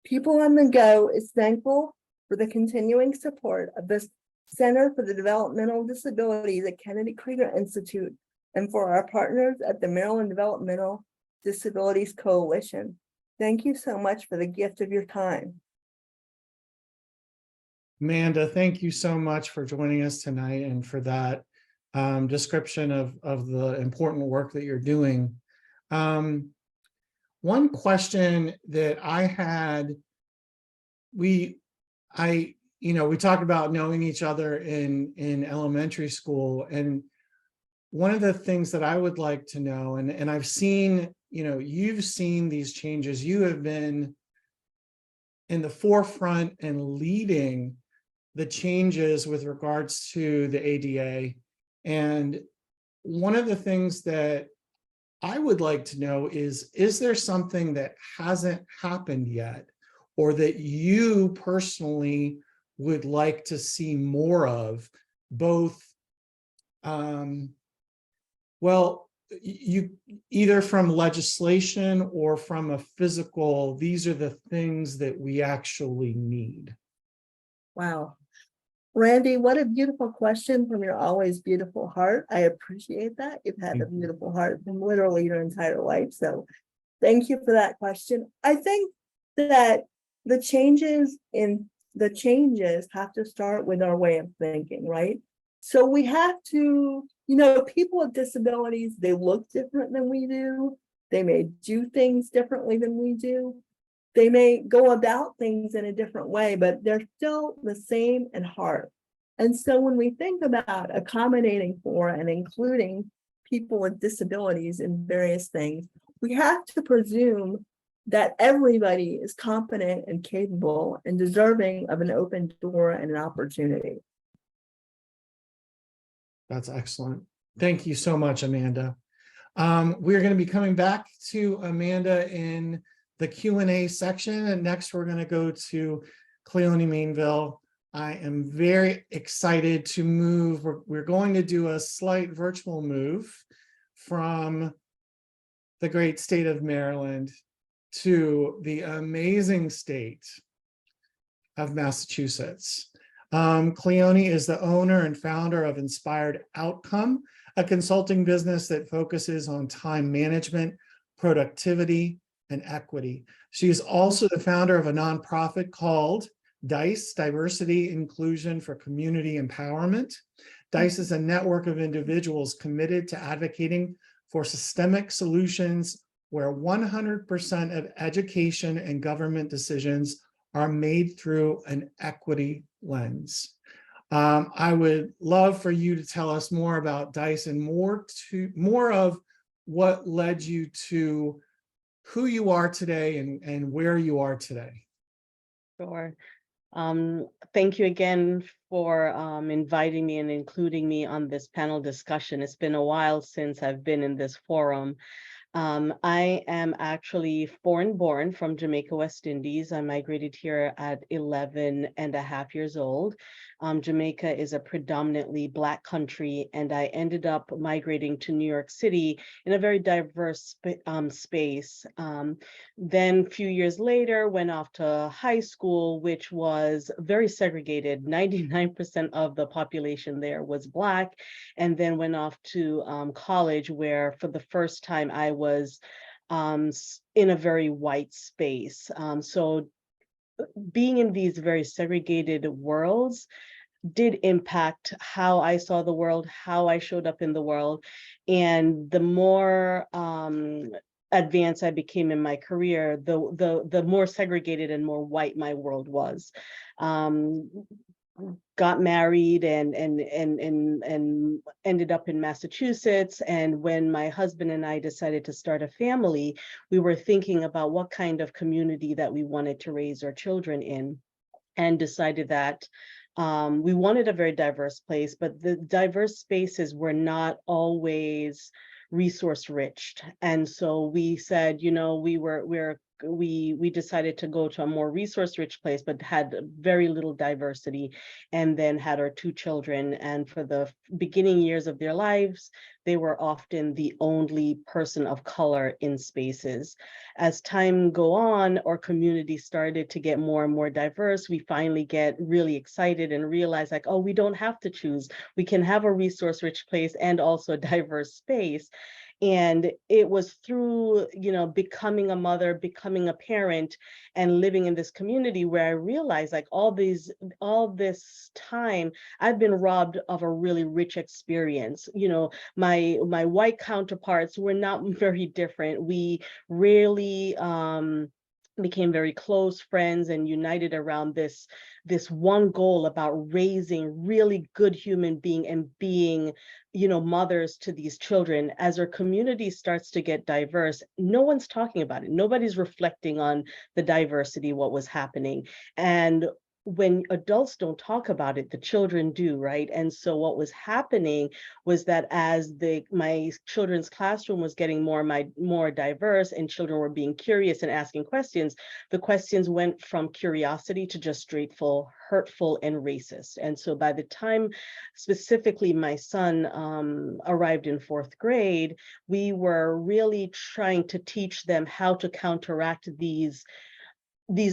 People on the Go is thankful for the continuing support of the Center for the Developmental Disabilities at Kennedy Krieger Institute and for our partners at the Maryland Developmental Disabilities Coalition. Thank you so much for the gift of your time. Amanda, thank you so much for joining us tonight and for that description of the important work that you're doing. One question that I had, we talked about knowing each other in elementary school, and one of the things that I would like to know, and I've seen, you've seen these changes, you have been in the forefront and leading the changes with regards to the ADA. And one of the things that I would like to know is there something that hasn't happened yet, or that you personally would like to see more of, both, you either from legislation or from a physical, these are the things that we actually need? Wow. Randy, what a beautiful question from your always beautiful heart. I appreciate that. You've had a beautiful heart from literally your entire life. So thank you for that question. I think that the changes have to start with our way of thinking, right? So we have to, people with disabilities, they look different than we do. They may do things differently than we do. They may go about things in a different way, but they're still the same in heart. And so when we think about accommodating for and including people with disabilities in various things, we have to presume that everybody is competent and capable and deserving of an open door and an opportunity. That's excellent. Thank you so much, Amanda. We're going to be coming back to Amanda in the Q&A section, and next we're going to go to Cleone Mainville. I am very excited to move. We're going to do a slight virtual move from the great state of Maryland to the amazing state of Massachusetts. Cleone is the owner and founder of Inspired Outcome, a consulting business that focuses on time management, productivity, and equity. She is also the founder of a nonprofit called DICE, Diversity Inclusion for Community Empowerment. DICE is a network of individuals committed to advocating for systemic solutions where 100% of education and government decisions are made through an equity lens. I would love for you to tell us more about DICE and more of what led you to who you are today and where you are today. Sure. Thank you again for inviting me and including me on this panel discussion. It's been a while since I've been in this forum. I am actually foreign born from Jamaica, West Indies. I migrated here at 11 and a half years old. Jamaica is a predominantly Black country, and I ended up migrating to New York City in a very diverse space. Then a few years later, went off to high school, which was very segregated. 99% of the population there was Black, and then went off to college, where for the first time I was in a very white space. So being in these very segregated worlds did impact how I saw the world, how I showed up in the world. And the more advanced I became in my career, the more segregated and more white my world was. got married and ended up in Massachusetts. And when my husband and I decided to start a family, we were thinking about what kind of community that we wanted to raise our children in, and decided that we wanted a very diverse place, but the diverse spaces were not always resource rich. And so we said, you know, we decided to go to a more resource rich place, but had very little diversity, and then had our 2 children. And for the beginning years of their lives, they were often the only person of color in spaces. As time go on, our community started to get more and more diverse. We finally get really excited and realize like, oh, we don't have to choose. We can have a resource rich place and also a diverse space. And it was through, you know, becoming a mother, becoming a parent, and living in this community where I realized like all this time, I've been robbed of a really rich experience. You know, my white counterparts were not very different. We really became very close friends and united around this one goal about raising really good human being and being, you know, mothers to these children. As our community starts to get diverse, no one's talking about it. Nobody's reflecting on the diversity, what was happening. And when adults don't talk about it, the children do, right? And so what was happening was that as my children's classroom was getting more diverse, and children were being curious and asking questions, the questions went from curiosity to just straightful, hurtful, and racist. And so by the time specifically my son arrived in 4th grade, we were really trying to teach them how to counteract these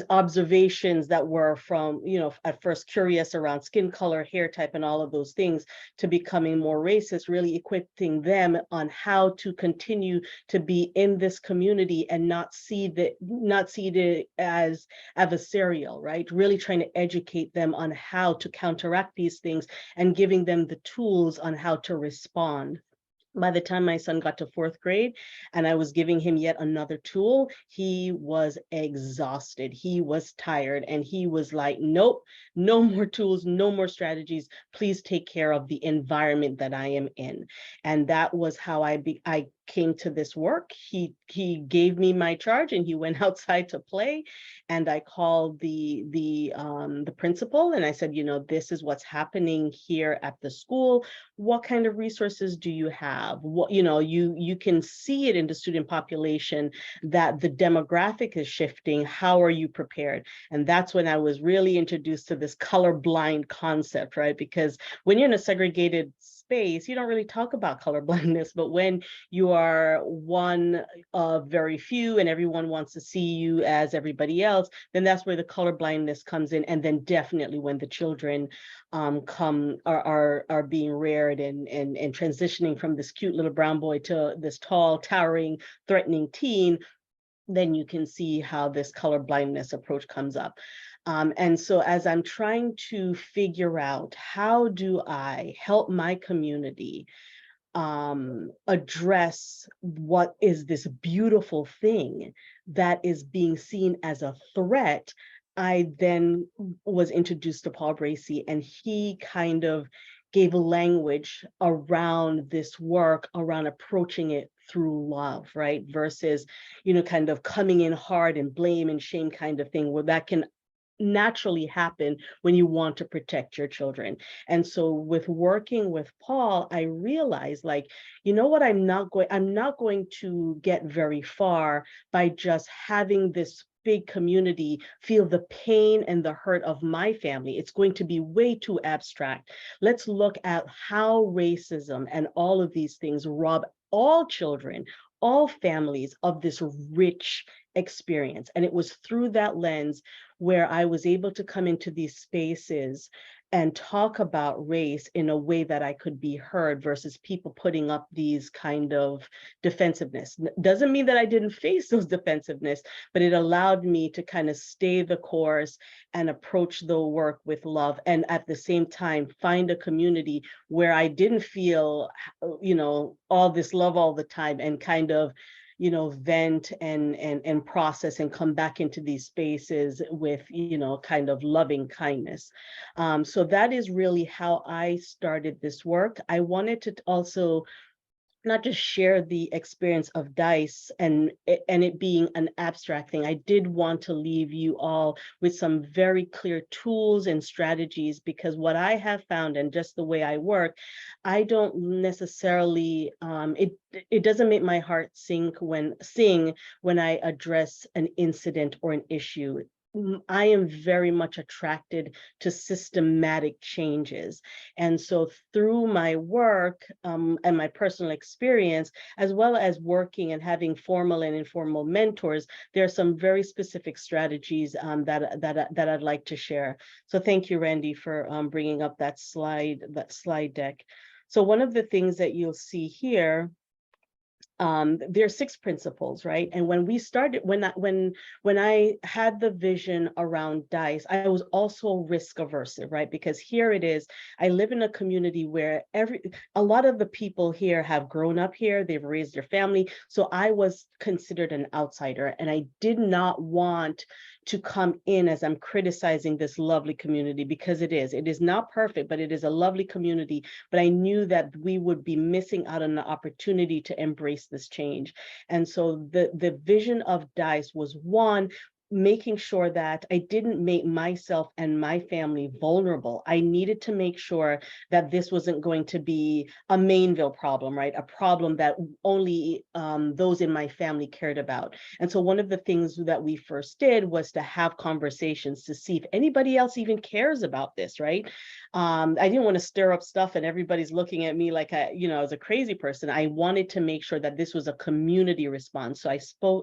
observations that were from, you know, at first curious around skin color, hair type, and all of those things, to becoming more racist, really equipping them on how to continue to be in this community and not see it as adversarial, right? Really trying to educate them on how to counteract these things and giving them the tools on how to respond. By the time my son got to 4th grade and I was giving him yet another tool, he was exhausted. He was tired, and he was like, nope, no more tools, no more strategies. Please take care of the environment that I am in. And that was how I came to this work. He gave me my charge and he went outside to play. And I called the principal and I said, you know, this is what's happening here at the school. What kind of resources do you have? What, you know, you can see it in the student population that the demographic is shifting. How are you prepared? And that's when I was really introduced to this colorblind concept, right? Because when you're in a segregated space, you don't really talk about color blindness, but when you are one of very few and everyone wants to see you as everybody else, then that's where the color blindness comes in. And then definitely when the children are being reared and transitioning from this cute little brown boy to this tall, towering, threatening teen, then you can see how this color blindness approach comes up. And so as I'm trying to figure out how do I help my community address what is this beautiful thing that is being seen as a threat, I then was introduced to Paul Bracy, and he kind of gave a language around this work, around approaching it through love, right? Versus, you know, kind of coming in hard and blame and shame kind of thing, where that can naturally happen when you want to protect your children. And so with working with Paul, I realized, like, you know what, I'm not going to get very far by just having this big community feel the pain and the hurt of my family. It's going to be way too abstract. Let's look at how racism and all of these things rob all children, all families of this rich experience. And it was through that lens where I was able to come into these spaces and talk about race in a way that I could be heard, versus people putting up these kind of defensiveness. Doesn't mean that I didn't face those defensiveness, but it allowed me to kind of stay the course and approach the work with love. And at the same time, find a community where I didn't feel, you know, all this love all the time, and kind of, vent and process and come back into these spaces with, kind of loving kindness. So that is really how I started this work. I wanted to also not just share the experience of DICE and it being an abstract thing. I did want to leave you all with some very clear tools and strategies, because what I have found, and just the way I work, I don't necessarily, it doesn't make my heart sing when I address an incident or an issue. I am very much attracted to systematic changes. And so through my work and my personal experience, as well as working and having formal and informal mentors, there are some very specific strategies that I'd like to share. So thank you, Randy, for bringing up that slide deck. So one of the things that you'll see here, there are 6 principles, right? And when we started, when I had the vision around DICE, I was also risk aversive, right? Because here it is, I live in a community where a lot of the people here have grown up here, they've raised their family. So I was considered an outsider, and I did not want to come in as I'm criticizing this lovely community, because it is not perfect, but it is a lovely community. But I knew that we would be missing out on the opportunity to embrace this change. And so the vision of DICE was, one, making sure that I didn't make myself and my family vulnerable. I needed to make sure that this wasn't going to be a Mainville problem, right? A problem that only those in my family cared about. And so one of the things that we first did was to have conversations to see if anybody else even cares about this, right? I didn't want to stir up stuff and everybody's looking at me like I was a crazy person. I wanted to make sure that this was a community response. So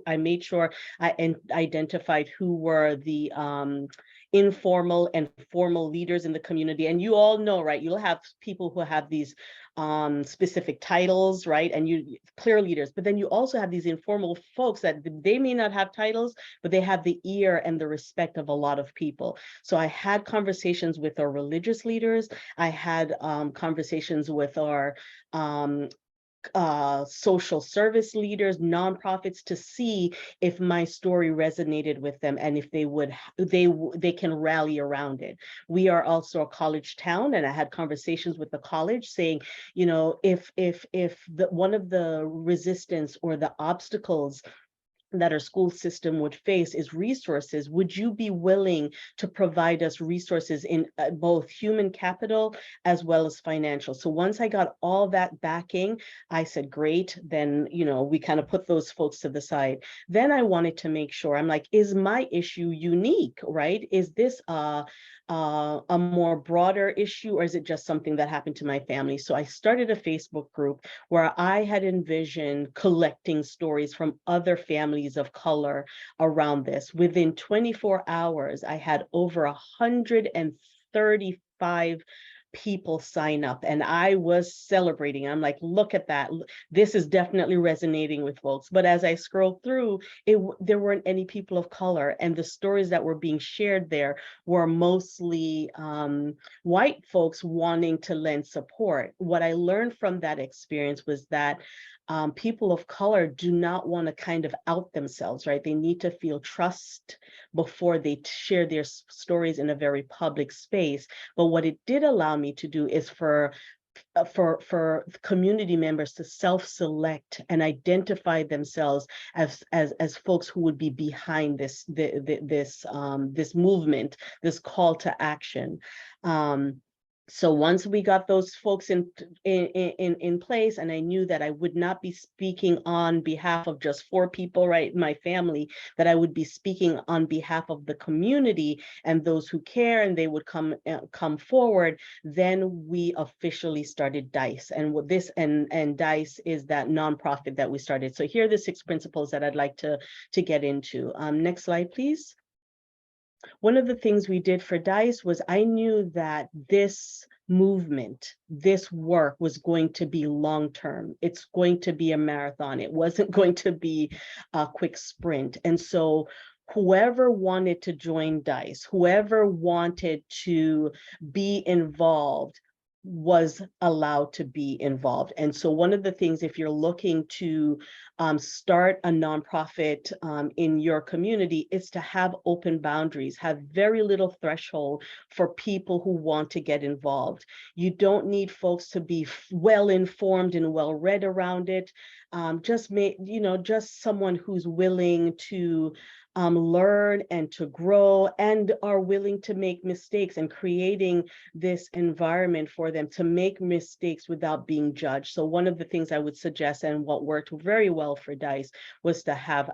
I made sure I identified who were the informal and formal leaders in the community. And you all know, right? You'll have people who have these specific titles, right? And you clear leaders, but then you also have these informal folks that they may not have titles, but they have the ear and the respect of a lot of people. So I had conversations with our religious leaders. I had conversations with our social service leaders, nonprofits, to see if my story resonated with them and if they can rally around it. We are also a college town, and I had conversations with the college saying, if one of the resistance or the obstacles that our school system would face is resources, would you be willing to provide us resources in both human capital as well as financial? So once I got all that backing, I said, great, then, we kind of put those folks to the side. Then I wanted to make sure, I'm like, is my issue unique, right? Is this a more broader issue, or is it just something that happened to my family? So I started a Facebook group where I had envisioned collecting stories from other families of color around this. Within 24 hours, I had over 135 people sign up, and I was celebrating. I'm like, look at that. This is definitely resonating with folks. But as I scrolled through, there weren't any people of color, and the stories that were being shared there were mostly white folks wanting to lend support. What I learned from that experience was that people of color do not want to kind of out themselves, right? They need to feel trust before they share their stories in a very public space. But what it did allow me to do is for community members to self-select and identify themselves as folks who would be behind this movement, this call to action. So once we got those folks in place, and I knew that I would not be speaking on behalf of just 4 people, right, my family, that I would be speaking on behalf of the community and those who care, and they would come forward, then we officially started DICE. And what this and DICE is that nonprofit that we started. So here are the 6 principles that I'd like to get into. Next slide, please. One of the things we did for DICE was I knew that this movement, this work was going to be long-term. It's going to be a marathon. It wasn't going to be a quick sprint. And so whoever wanted to join DICE, whoever wanted to be involved, was allowed to be involved. And so one of the things, if you're looking to start a nonprofit in your community, is to have open boundaries, have very little threshold for people who want to get involved. You don't need folks to be well informed and well read around it. Just someone who's willing to learn and to grow and are willing to make mistakes, and creating this environment for them to make mistakes without being judged. So one of the things I would suggest, and what worked very well for DICE, was to have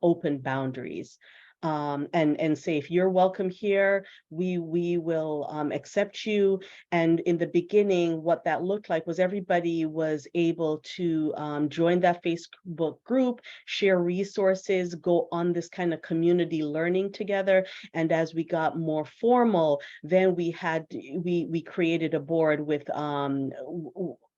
open boundaries. And say, if you're welcome here, we will accept you. And in the beginning, what that looked like was everybody was able to join that Facebook group, share resources, go on this kind of community learning together. And as we got more formal, then we created a board with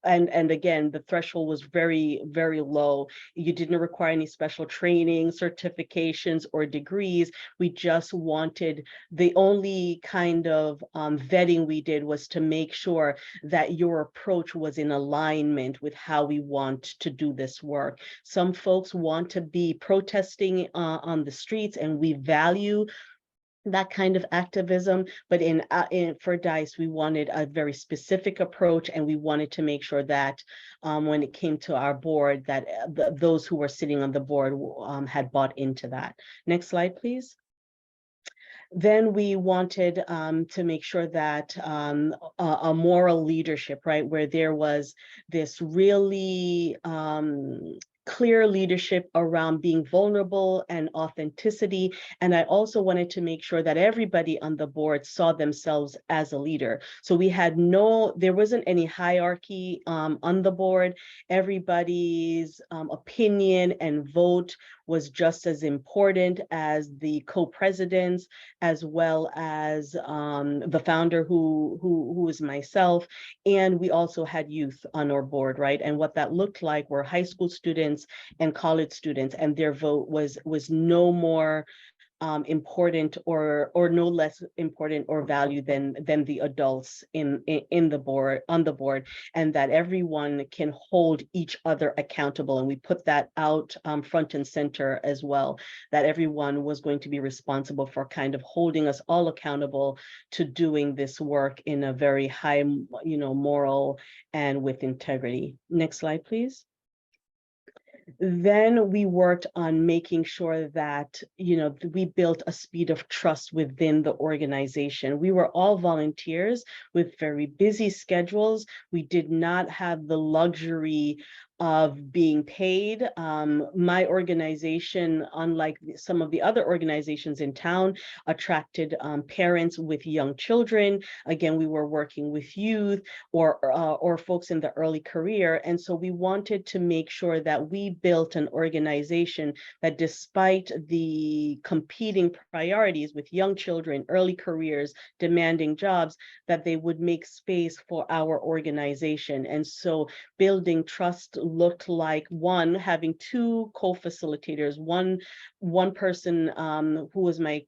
and again, the threshold was very, very low. You didn't require any special training, certifications, or degrees. We just wanted, the only kind of vetting we did was to make sure that your approach was in alignment with how we want to do this work. Some folks want to be protesting on the streets, and we value that kind of activism, but for DICE, we wanted a very specific approach, and we wanted to make sure that when it came to our board, that those who were sitting on the board had bought into that. Next slide, please. Then we wanted to make sure that a moral leadership, right, where there was this really clear leadership around being vulnerable and authenticity. And I also wanted to make sure that everybody on the board saw themselves as a leader. So there wasn't any hierarchy on the board. Everybody's opinion and vote was just as important as the co-presidents, as well as the founder who is myself. And we also had youth on our board, right? And what that looked like were high school students and college students, and their vote was no more important or no less important or valued than the adults on the board, and that everyone can hold each other accountable. And we put that out front and center as well, that everyone was going to be responsible for kind of holding us all accountable to doing this work in a very high, moral and with integrity. Next slide, please. Then we worked on making sure that, we built a speed of trust within the organization. We were all volunteers with very busy schedules. We did not have the luxury of being paid. My organization, unlike some of the other organizations in town, attracted parents with young children. Again, we were working with youth or folks in the early career. And so we wanted to make sure that we built an organization that, despite the competing priorities with young children, early careers, demanding jobs, that they would make space for our organization. And so building trust looked like, one, having two co-facilitators, one person who was my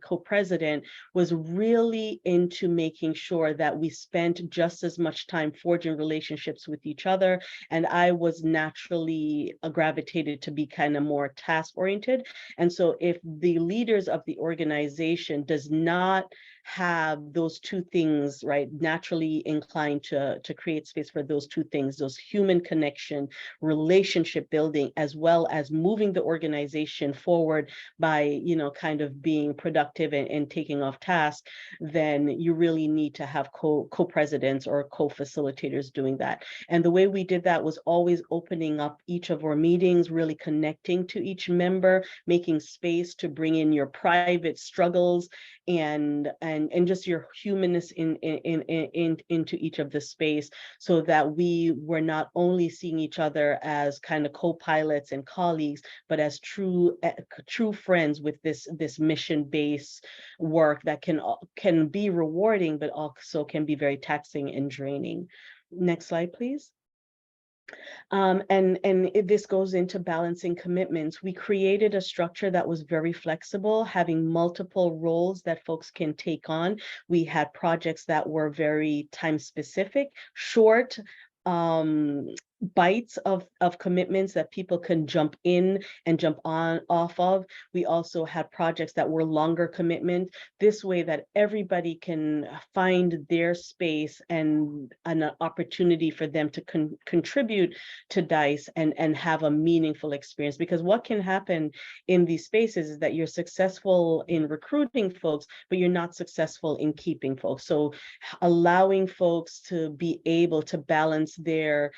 co-president, was really into making sure that we spent just as much time forging relationships with each other. And I was naturally gravitated to be kind of more task oriented. And so if the leaders of the organization does not have those two things, right, naturally inclined to create space for those two things, those human connection, relationship building, as well as moving the organization forward by, kind of being productive and taking off task, then you really need to have co-presidents or co-facilitators doing that. And the way we did that was always opening up each of our meetings, really connecting to each member, making space to bring in your private struggles and just your humanness into each of the space, so that we were not only seeing each other as kind of co-pilots and colleagues, but as true friends with this mission-based work that can be rewarding, but also can be very taxing and draining. Next slide, please. This goes into balancing commitments. We created a structure that was very flexible, having multiple roles that folks can take on. We had projects that were very time specific, short, bites of commitments that people can jump in and jump on off of. We also had projects that were longer commitment, this way that everybody can find their space and an opportunity for them to contribute to DICE and have a meaningful experience. Because what can happen in these spaces is that you're successful in recruiting folks, but you're not successful in keeping folks. So allowing folks to be able to balance their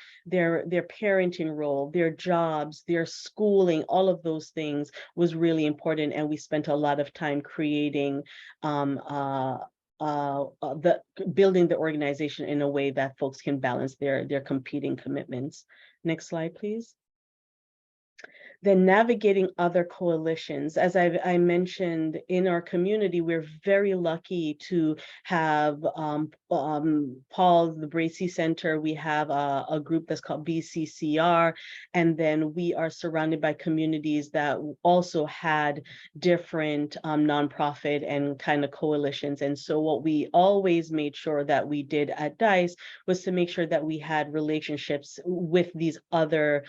parenting role, their jobs, their schooling, all of those things was really important. And we spent a lot of time creating building the organization in a way that folks can balance their competing commitments. Next slide, please. Then navigating other coalitions. As I mentioned, in our community, we're very lucky to have Paul, the Bracy Center. We have a group that's called BCCR, and then we are surrounded by communities that also had different nonprofit and kind of coalitions. And so what we always made sure that we did at DICE was to make sure that we had relationships with these other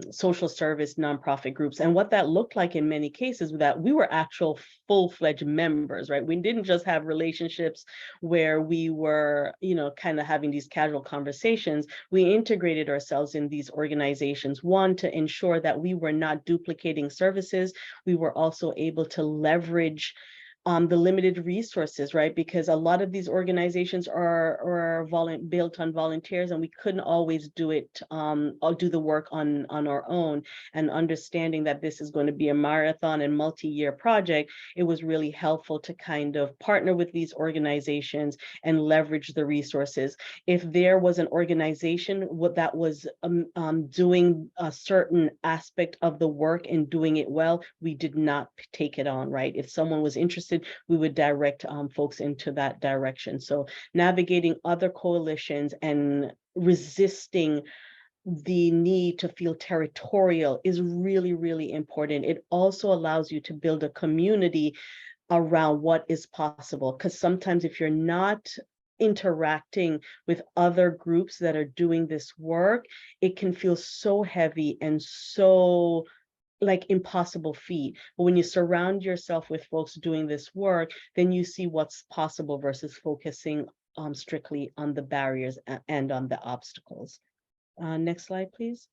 social service nonprofit groups. And what that looked like in many cases was that we were actual full-fledged members, right? We didn't just have relationships where we were, kind of having these casual conversations. We integrated ourselves in these organizations, one, to ensure that we were not duplicating services. We were also able to leverage the limited resources, right? Because a lot of these organizations are built on volunteers, and we couldn't always do it, or do the work on our own. And understanding that this is going to be a marathon and multi-year project, it was really helpful to kind of partner with these organizations and leverage the resources. If there was an organization that was doing a certain aspect of the work and doing it well, we did not take it on, right? If someone was interested, we would direct folks into that direction. So navigating other coalitions and resisting the need to feel territorial is really, really important. It also allows you to build a community around what is possible, because sometimes if you're not interacting with other groups that are doing this work, it can feel so heavy and so like impossible feat. But when you surround yourself with folks doing this work, then you see what's possible versus focusing strictly on the barriers and on the obstacles. Next slide, please.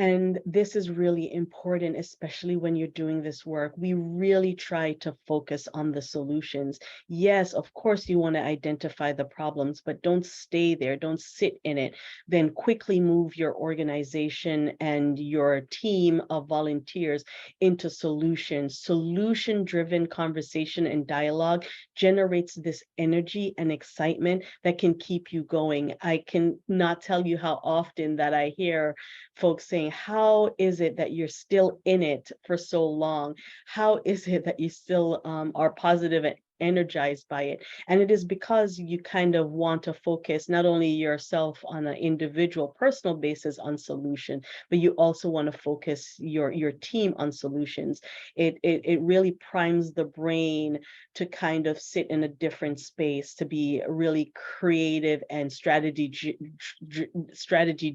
And this is really important, especially when you're doing this work. We really try to focus on the solutions. Yes, of course, you want to identify the problems, but don't stay there. Don't sit in it. Then quickly move your organization and your team of volunteers into solutions. Solution-driven conversation and dialogue generates this energy and excitement that can keep you going. I cannot tell you how often that I hear folks saying, how is it that you're still in it for so long? How is it that you still are positive and energized by it? And it is because you kind of want to focus not only yourself on an individual personal basis on solution, but you also want to focus your team on solutions. It really primes the brain to kind of sit in a different space, to be really creative and strategy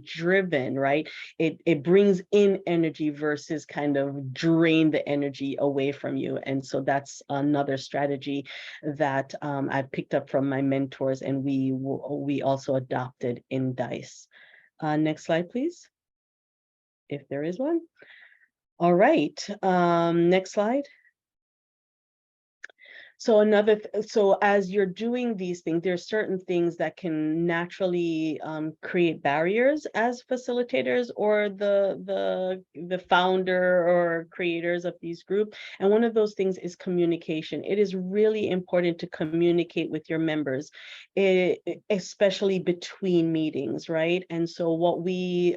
driven, right? It brings in energy versus kind of drain the energy away from you. And so that's another strategy that I picked up from my mentors, and we also adopted in DICE. Next slide, please, if there is one. All right, next slide. So so as you're doing these things, there's certain things that can naturally create barriers as facilitators or the founder or creators of these groups. And one of those things is communication. It is really important to communicate with your members, especially between meetings, right? And so what we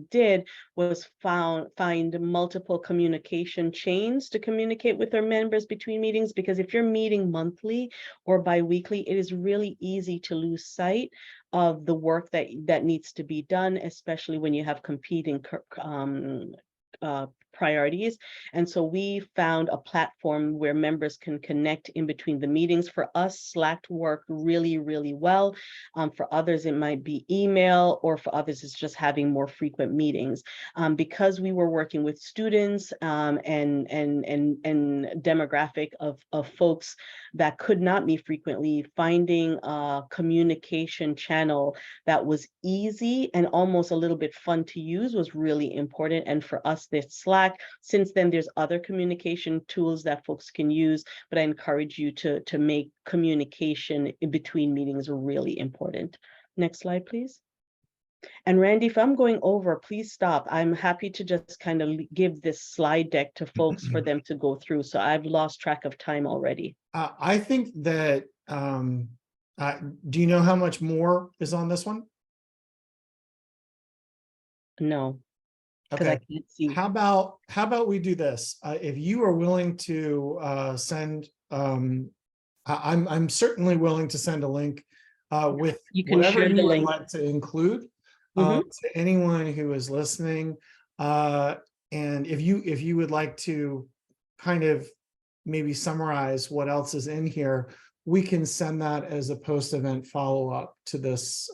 did was find multiple communication chains to communicate with our members between meetings, because if you're meeting monthly or bi-weekly, it is really easy to lose sight of the work that needs to be done, especially when you have competing priorities. And so we found a platform where members can connect in between the meetings. For us, Slack worked really, really well. For others, it might be email, or for others, it's just having more frequent meetings. Because we were working with students and demographic of folks that could not meet frequently, finding a communication channel that was easy and almost a little bit fun to use was really important. And for us, this Slack. Since then, there's other communication tools that folks can use, but I encourage you to make communication in between meetings really important. Next slide, please. And Randy, if I'm going over, please stop. I'm happy to just kind of give this slide deck to folks for them to go through. So I've lost track of time already. I think that, do you know how much more is on this one? No. Because I Okay, can't see. how about we do this? If you are willing to send, I'm certainly willing to send a link with You can whatever share the you would link. like to include Mhm. to anyone who is listening. And if you would like to kind of maybe summarize what else is in here, we can send that as a post-event follow-up to this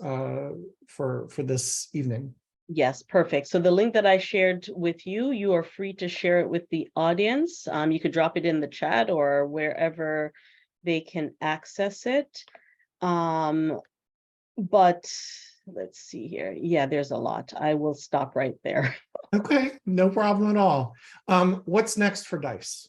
for this evening. Yes, perfect. So the link that I shared with you, you are free to share it with the audience. You could drop it in the chat or wherever they can access it. But let's see here. Yeah, there's a lot. I will stop right there. Okay, no problem at all. What's next for DICE?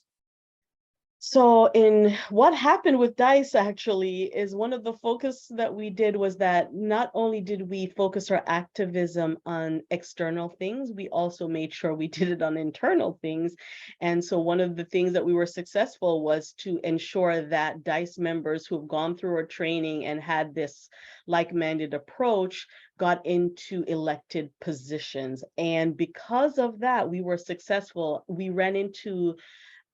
So in what happened with DICE actually is one of the focus that we did was that not only did we focus our activism on external things, we also made sure we did it on internal things. And so one of the things that we were successful was to ensure that DICE members who have gone through our training and had this like-minded approach got into elected positions. And because of that, we were successful. We ran into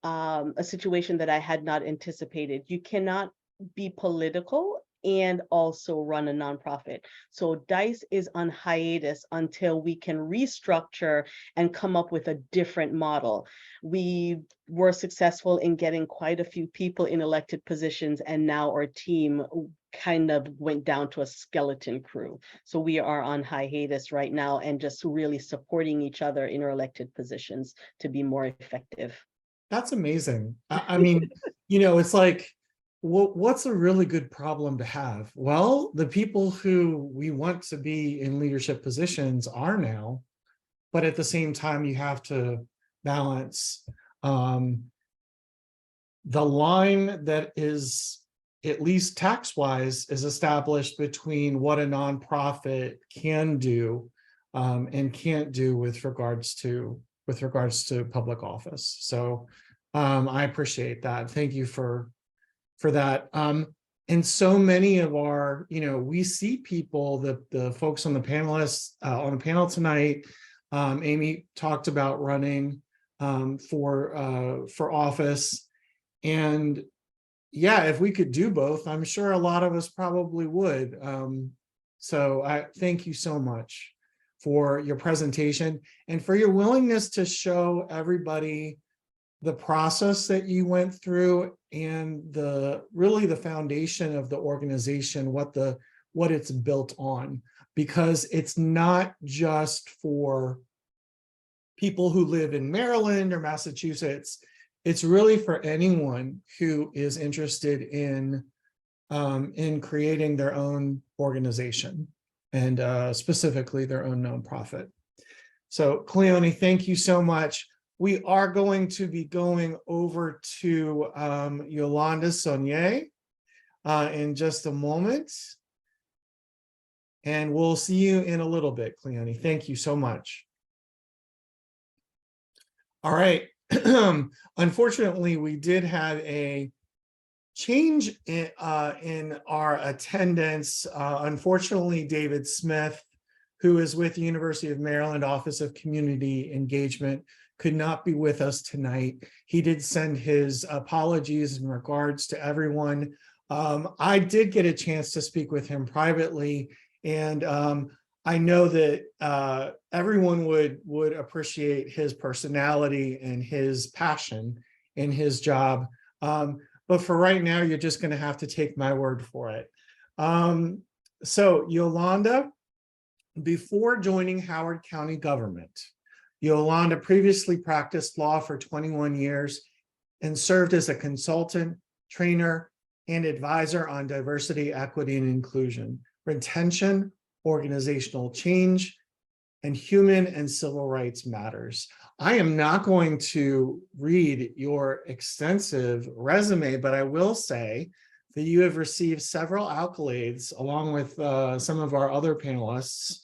a situation that I had not anticipated. You cannot be political and also run a nonprofit. So DICE is on hiatus until we can restructure and come up with a different model. We were successful in getting quite a few people in elected positions, and now our team kind of went down to a skeleton crew. So we are on hiatus right now and just really supporting each other in our elected positions to be more effective. That's amazing. I mean, it's like, what's a really good problem to have? Well, the people who we want to be in leadership positions are now, but at the same time, you have to balance the line that is, at least tax-wise, is established between what a nonprofit can do and can't do with regards to public office. So I appreciate that. Thank you for that. And so many of our, we see people, the folks on the panelists on the panel tonight. Amy talked about running for office, and yeah, if we could do both, I'm sure a lot of us probably would. So I thank you so much for your presentation and for your willingness to show everybody the process that you went through and really the foundation of the organization, what it's built on, because it's not just for people who live in Maryland or Massachusetts. It's really for anyone who is interested in creating their own organization, and specifically their own nonprofit. So Cleone, thank you so much. We are going to be going over to Yolanda Saunier in just a moment. And we'll see you in a little bit, Cleone. Thank you so much. All right. Unfortunately, we did have a change in our attendance. Unfortunately, David Smith who is with the University of Maryland Office of Community Engagement, could not be with us tonight. He did send his apologies in regards to everyone. I did get a chance to speak with him privately, and I know that everyone would appreciate his personality and his passion in his job. But for right now, you're just going to have to take my word for it. So Yolanda, before joining Howard County government, Yolanda previously practiced law for 21 years and served as a consultant, trainer, and advisor on diversity, equity, and inclusion, retention, organizational change, and human and civil rights matters. I am not going to read your extensive resume, but I will say that you have received several accolades along with some of our other panelists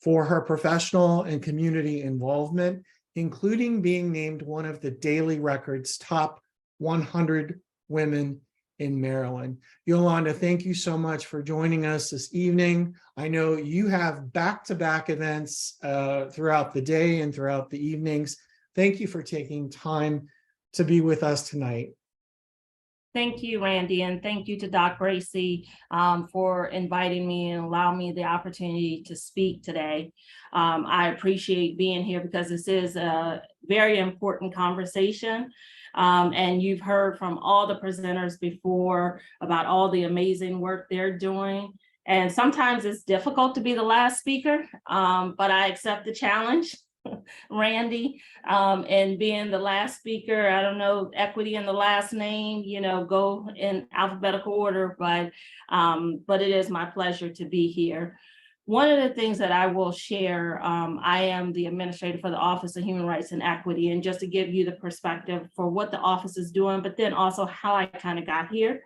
for her professional and community involvement, including being named one of the Daily Record's top 100 women in Maryland. Yolanda, thank you so much for joining us this evening. I know you have back-to-back events throughout the day and throughout the evenings. Thank you for taking time to be with us tonight. Thank you, Randy, and thank you to Doc Bracy for inviting me and allowing me the opportunity to speak today. I appreciate being here because this is a very important conversation. And you've heard from all the presenters before about all the amazing work they're doing. And sometimes it's difficult to be the last speaker, but I accept the challenge, Randy, and being the last speaker. I don't know, equity in the last name, go in alphabetical order, but it is my pleasure to be here. One of the things that I will share, I am the administrator for the Office of Human Rights and Equity, and just to give you the perspective for what the office is doing, but then also how I kind of got here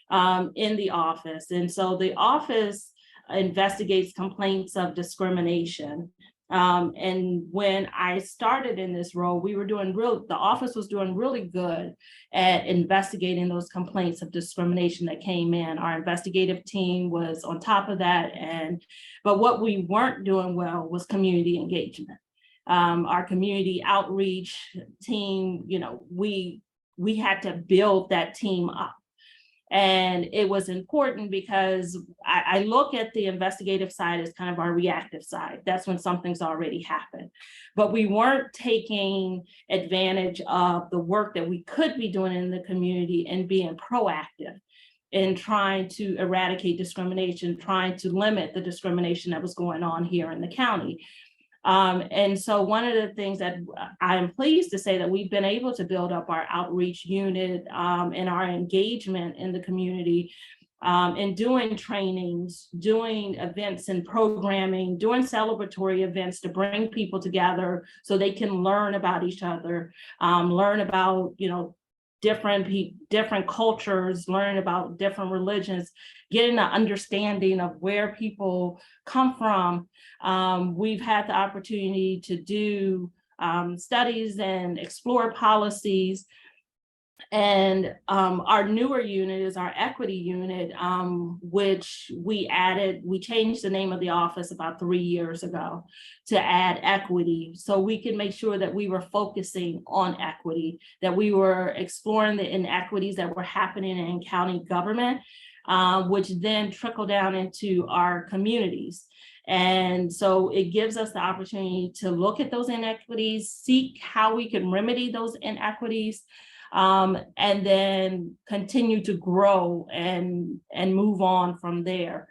in the office. And so the office investigates complaints of discrimination. And when I started in this role, the office was doing really good at investigating those complaints of discrimination that came in. Our investigative team was on top of that. But what we weren't doing well was community engagement. Our community outreach team, we had to build that team up. And it was important because I look at the investigative side as kind of our reactive side. That's when something's already happened. But we weren't taking advantage of the work that we could be doing in the community and being proactive in trying to eradicate discrimination, trying to limit the discrimination that was going on here in the county. And so one of the things that I'm pleased to say that we've been able to build up our outreach unit and our engagement in the community and doing trainings, doing events and programming, doing celebratory events to bring people together so they can learn about each other, learn about, different cultures, learn about different religions, getting an understanding of where people come from. We've had the opportunity to do studies and explore policies. And our newer unit is our equity unit, which we changed the name of the office about 3 years ago to add equity. So we could make sure that we were focusing on equity, that we were exploring the inequities that were happening in county government, which then trickle down into our communities. And so it gives us the opportunity to look at those inequities, seek how we can remedy those inequities, and then continue to grow and move on from there.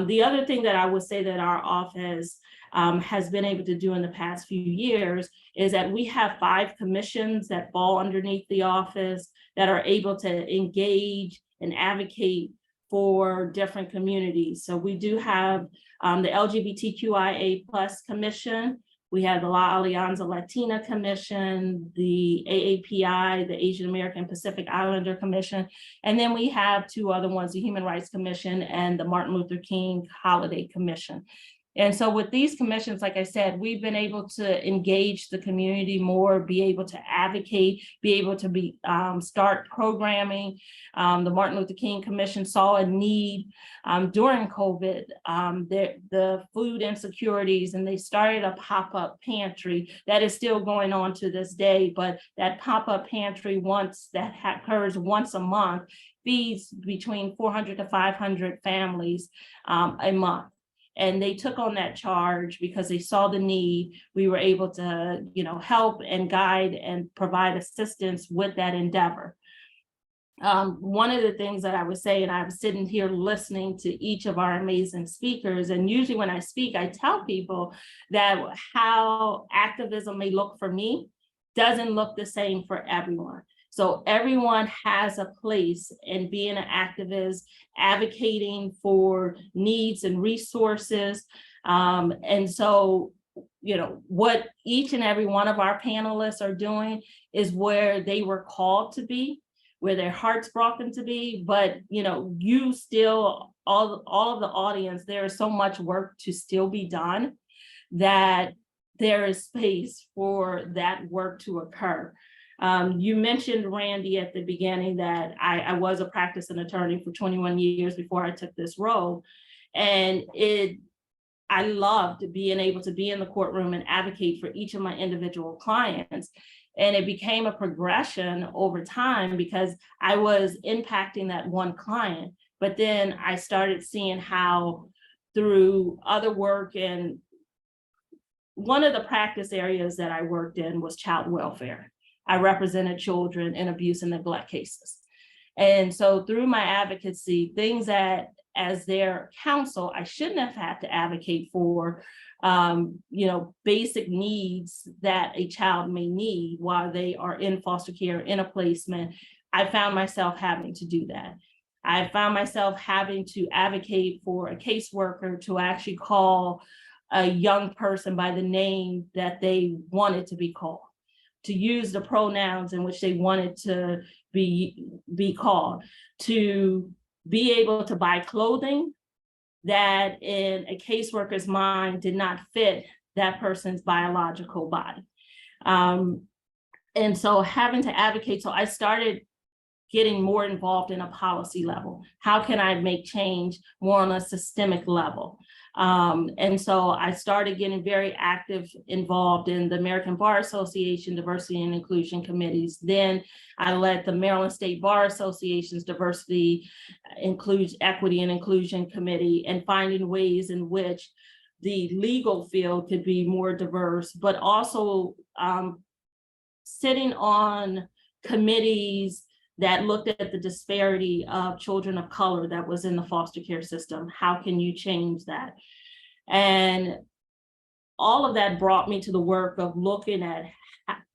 The other thing that I would say that our office has been able to do in the past few years is that we have 5 commissions that fall underneath the office that are able to engage and advocate for different communities. So we do have the LGBTQIA+ commission. We have the La Alianza Latina Commission, the AAPI, the Asian American Pacific Islander Commission, and then we have 2 other ones, the Human Rights Commission and the Martin Luther King Holiday Commission. And so with these commissions, like I said, we've been able to engage the community more, be able to advocate, be able to start programming. The Martin Luther King Commission saw a need during COVID, the food insecurities, and they started a pop-up pantry that is still going on to this day. But that pop-up pantry, that occurs once a month, feeds between 400 to 500 families a month. And they took on that charge because they saw the need. We were able to, help and guide and provide assistance with that endeavor. One of the things that I would say, and I was sitting here listening to each of our amazing speakers, and usually when I speak, I tell people that how activism may look for me doesn't look the same for everyone. So everyone has a place in being an activist, advocating for needs and resources. And so, what each and every one of our panelists are doing is where they were called to be, where their hearts brought them to be. But, you still, all of the audience, there is so much work to still be done that there is space for that work to occur. You mentioned, Randy, at the beginning that I was a practicing attorney for 21 years before I took this role. And I loved being able to be in the courtroom and advocate for each of my individual clients. And it became a progression over time because I was impacting that one client. But then I started seeing how through other work, and one of the practice areas that I worked in was child welfare. I represented children in abuse and neglect cases. And so through my advocacy, things that as their counsel, I shouldn't have had to advocate for, basic needs that a child may need while they are in foster care, in a placement, I found myself having to do that. I found myself having to advocate for a caseworker to actually call a young person by the name that they wanted to be called, to use the pronouns in which they wanted to be called, to be able to buy clothing that in a caseworker's mind did not fit that person's biological body. And so having to advocate, so I started getting more involved in a policy level. How can I make change more on a systemic level? And so I started getting very active, involved in the American Bar Association Diversity and Inclusion Committees. Then I led the Maryland State Bar Association's Diversity, Equity and Inclusion Committee, and finding ways in which the legal field could be more diverse, but also sitting on committees that looked at the disparity of children of color that was in the foster care system. How can you change that? And all of that brought me to the work of looking at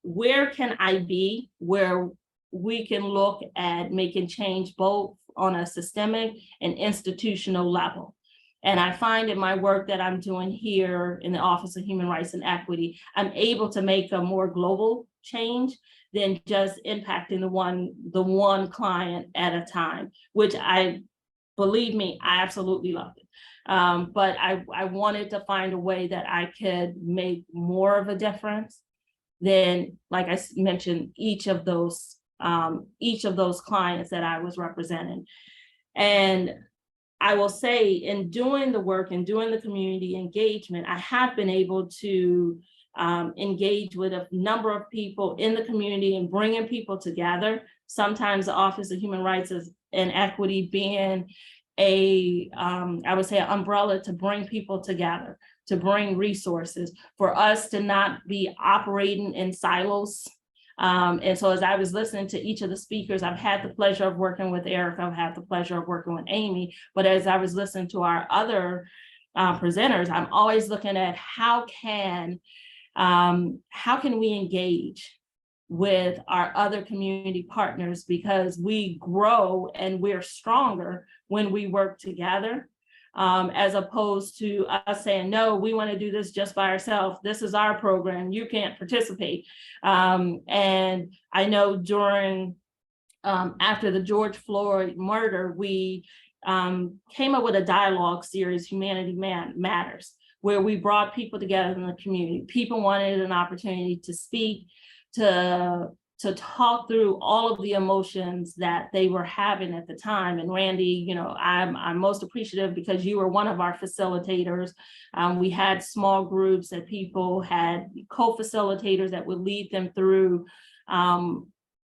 where can I be, where we can look at making change both on a systemic and institutional level. And I find in my work that I'm doing here in the Office of Human Rights and Equity, I'm able to make a more global change than just impacting the one client at a time, which believe me, I absolutely loved it. But I wanted to find a way that I could make more of a difference than, like I mentioned, each of those clients that I was representing. And I will say, in doing the work and doing the community engagement, I have been able to engage with a number of people in the community and bringing people together. Sometimes the Office of Human Rights and Equity being I would say, an umbrella to bring people together, to bring resources, for us to not be operating in silos. And so as I was listening to each of the speakers, I've had the pleasure of working with Erica, I've had the pleasure of working with Amy, but as I was listening to our other presenters, I'm always looking at how can we engage with our other community partners, because we grow and we're stronger when we work together, as opposed to us saying, no, we want to do this just by ourselves. This is our program. You can't participate. And I know during, after the George Floyd murder, we came up with a dialogue series, Humanity Matters, where we brought people together in the community. People wanted an opportunity to speak, to talk through all of the emotions that they were having at the time. And Randy, you know, I'm most appreciative because you were one of our facilitators. We had small groups that people had co-facilitators that would lead them through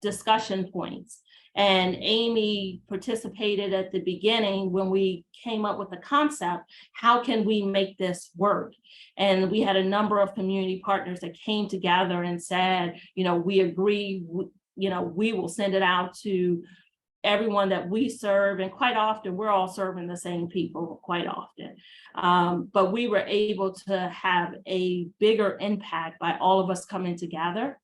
discussion points. And Amy participated at the beginning when we came up with the concept, how can we make this work? And we had a number of community partners that came together and said, you know, we agree, you know, we will send it out to everyone that we serve. And quite often we're all serving the same people quite often. But we were able to have a bigger impact by all of us coming together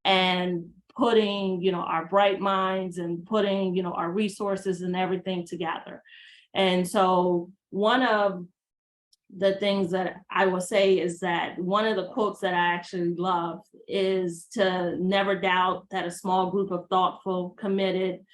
and putting, you know, our bright minds and putting, you know, our resources and everything together. And so one of the things that I will say is that one of the quotes that I actually love is to never doubt that a small group of thoughtful, committed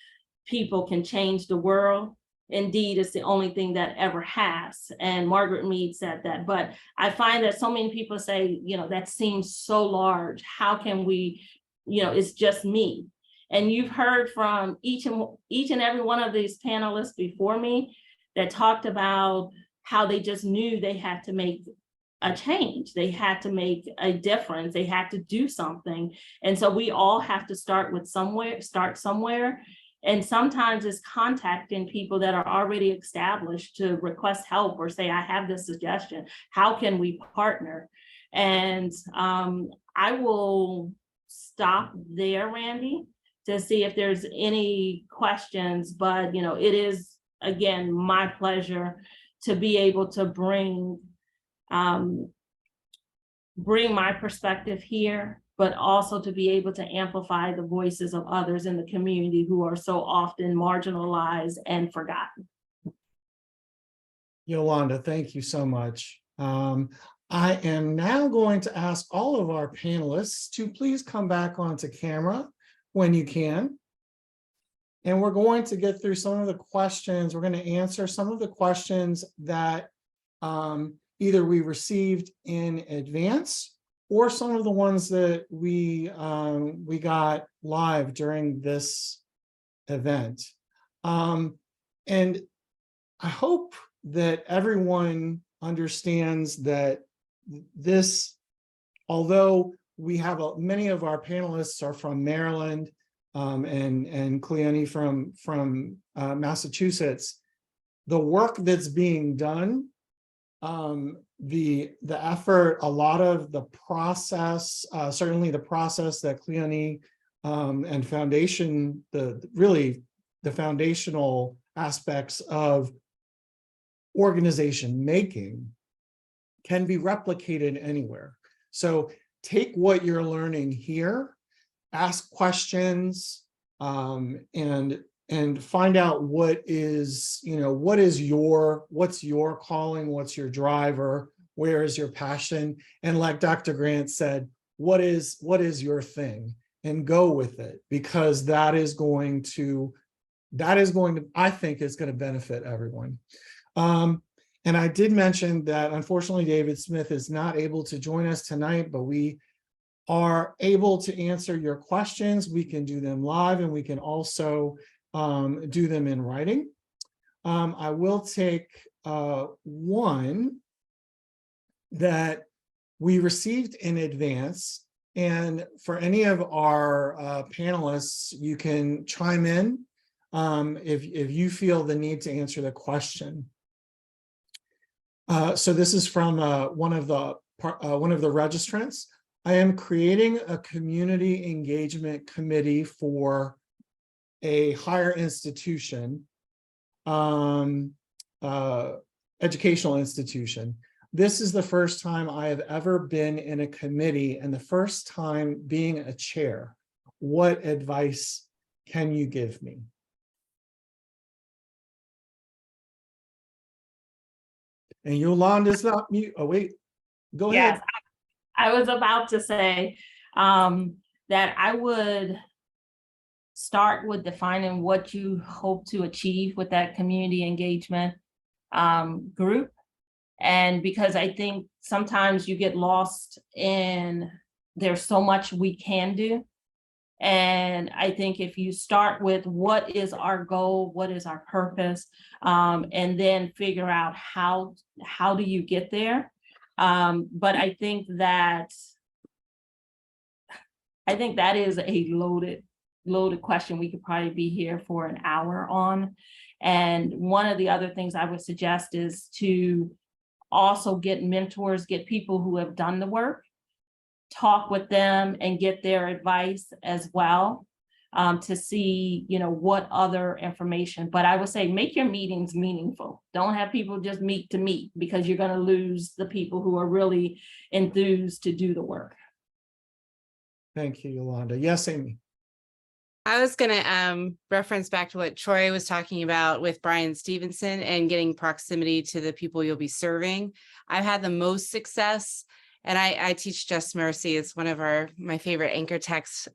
people can change the world. Indeed, it's the only thing that ever has. And Margaret Mead said that. But I find that so many people say, you know, that seems so large. How can we, you know, it's just me. And you've heard from each and every one of these panelists before me that talked about how they just knew they had to make a change. They had to make a difference. They had to do something. And so we all have to start somewhere. And sometimes it's contacting people that are already established to request help or say, I have this suggestion. How can we partner? And I will stop there, Randy, to see if there's any questions. But, you know, it is, again, my pleasure to be able to bring my perspective here, but also to be able to amplify the voices of others in the community who are so often marginalized and forgotten. Yolanda, thank you so much. I am now going to ask all of our panelists to please come back onto camera when you can. And we're going to get through some of the questions. We're going to answer some of the questions that either we received in advance or some of the ones that we got live during this event. And I hope that everyone understands that this, although we have many of our panelists are from Maryland and Cleone from Massachusetts, the work that's being done, the effort, a lot of the process, certainly the process that Cleone and Foundation, the foundational aspects of organization making can be replicated anywhere. So take what you're learning here, ask questions, and find out what is, you know, what's your calling, what's your driver, where is your passion, and like Dr. Grant said, what is your thing, and go with it, because that is going to, I think, is going to benefit everyone. And I did mention that unfortunately David Smith is not able to join us tonight, but we are able to answer your questions. We can do them live, and we can also do them in writing. I will take one that we received in advance, and for any of our panelists, you can chime in if you feel the need to answer the question. So this is from one of the registrants. I am creating a community engagement committee for a higher institution, educational institution. This is the first time I have ever been in a committee and the first time being a chair. What advice can you give me? And Yolanda's not mute. Oh, wait, go ahead. Yes, I was about to say that I would start with defining what you hope to achieve with that community engagement group. And because I think sometimes you get lost in there's so much we can do. And I think if you start with what is our goal, what is our purpose, and then figure out how do you get there. But I think that is a loaded question. We could probably be here for an hour on. And one of the other things I would suggest is to also get mentors, get people who have done the work, talk with them and get their advice as well, to see, what other information. But I would say make your meetings meaningful. Don't have people just meet to meet, because you're going to lose the people who are really enthused to do the work. Thank you, Yolanda. Yes, Amy. I was going to reference back to what Troy was talking about with Brian Stevenson and getting proximity to the people you'll be serving. I've had the most success, and I teach Just Mercy. It's one of my favorite anchor texts.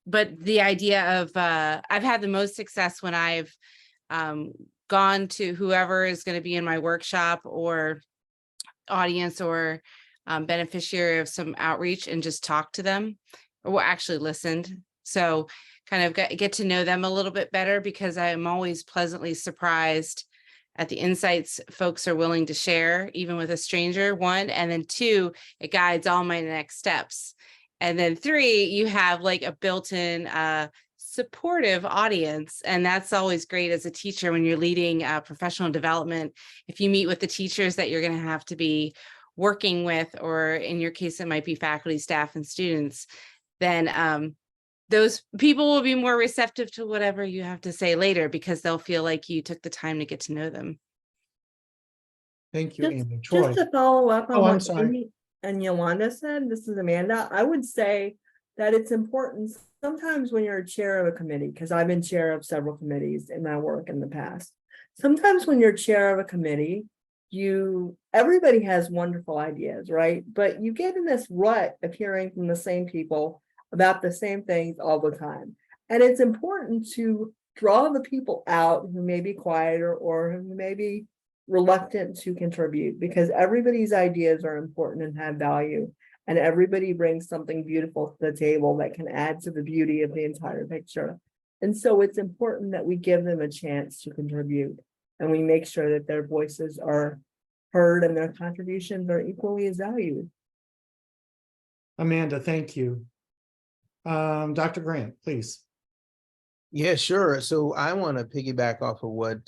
But the idea of I've had the most success when I've gone to whoever is going to be in my workshop or audience or beneficiary of some outreach and just talk to them, or actually listened. So kind of get to know them a little bit better, because I am always pleasantly surprised at the insights folks are willing to share, even with a stranger, one, and then two, it guides all my next steps. And then three, you have like a built-in supportive audience. And that's always great as a teacher when you're leading professional development. If you meet with the teachers that you're going to have to be working with, or in your case, it might be faculty, staff, and students, then those people will be more receptive to whatever you have to say later, because they'll feel like you took the time to get to know them. Thank you, Just, Amy. Troy. just to follow up on Oh, I'm what sorry. Amy and Yolanda said, this is Amanda. I would say that it's important sometimes when you're a chair of a committee, because I've been chair of several committees in my work in the past. Sometimes when you're chair of a committee, everybody has wonderful ideas, right? But you get in this rut of hearing from the same people about the same things all the time. And it's important to draw the people out who may be quieter or who may be reluctant to contribute, because everybody's ideas are important and have value. And everybody brings something beautiful to the table that can add to the beauty of the entire picture. And so it's important that we give them a chance to contribute, and we make sure that their voices are heard and their contributions are equally as valued. Amanda, thank you. Dr. Grant, please. Yeah, sure. So I want to piggyback off of what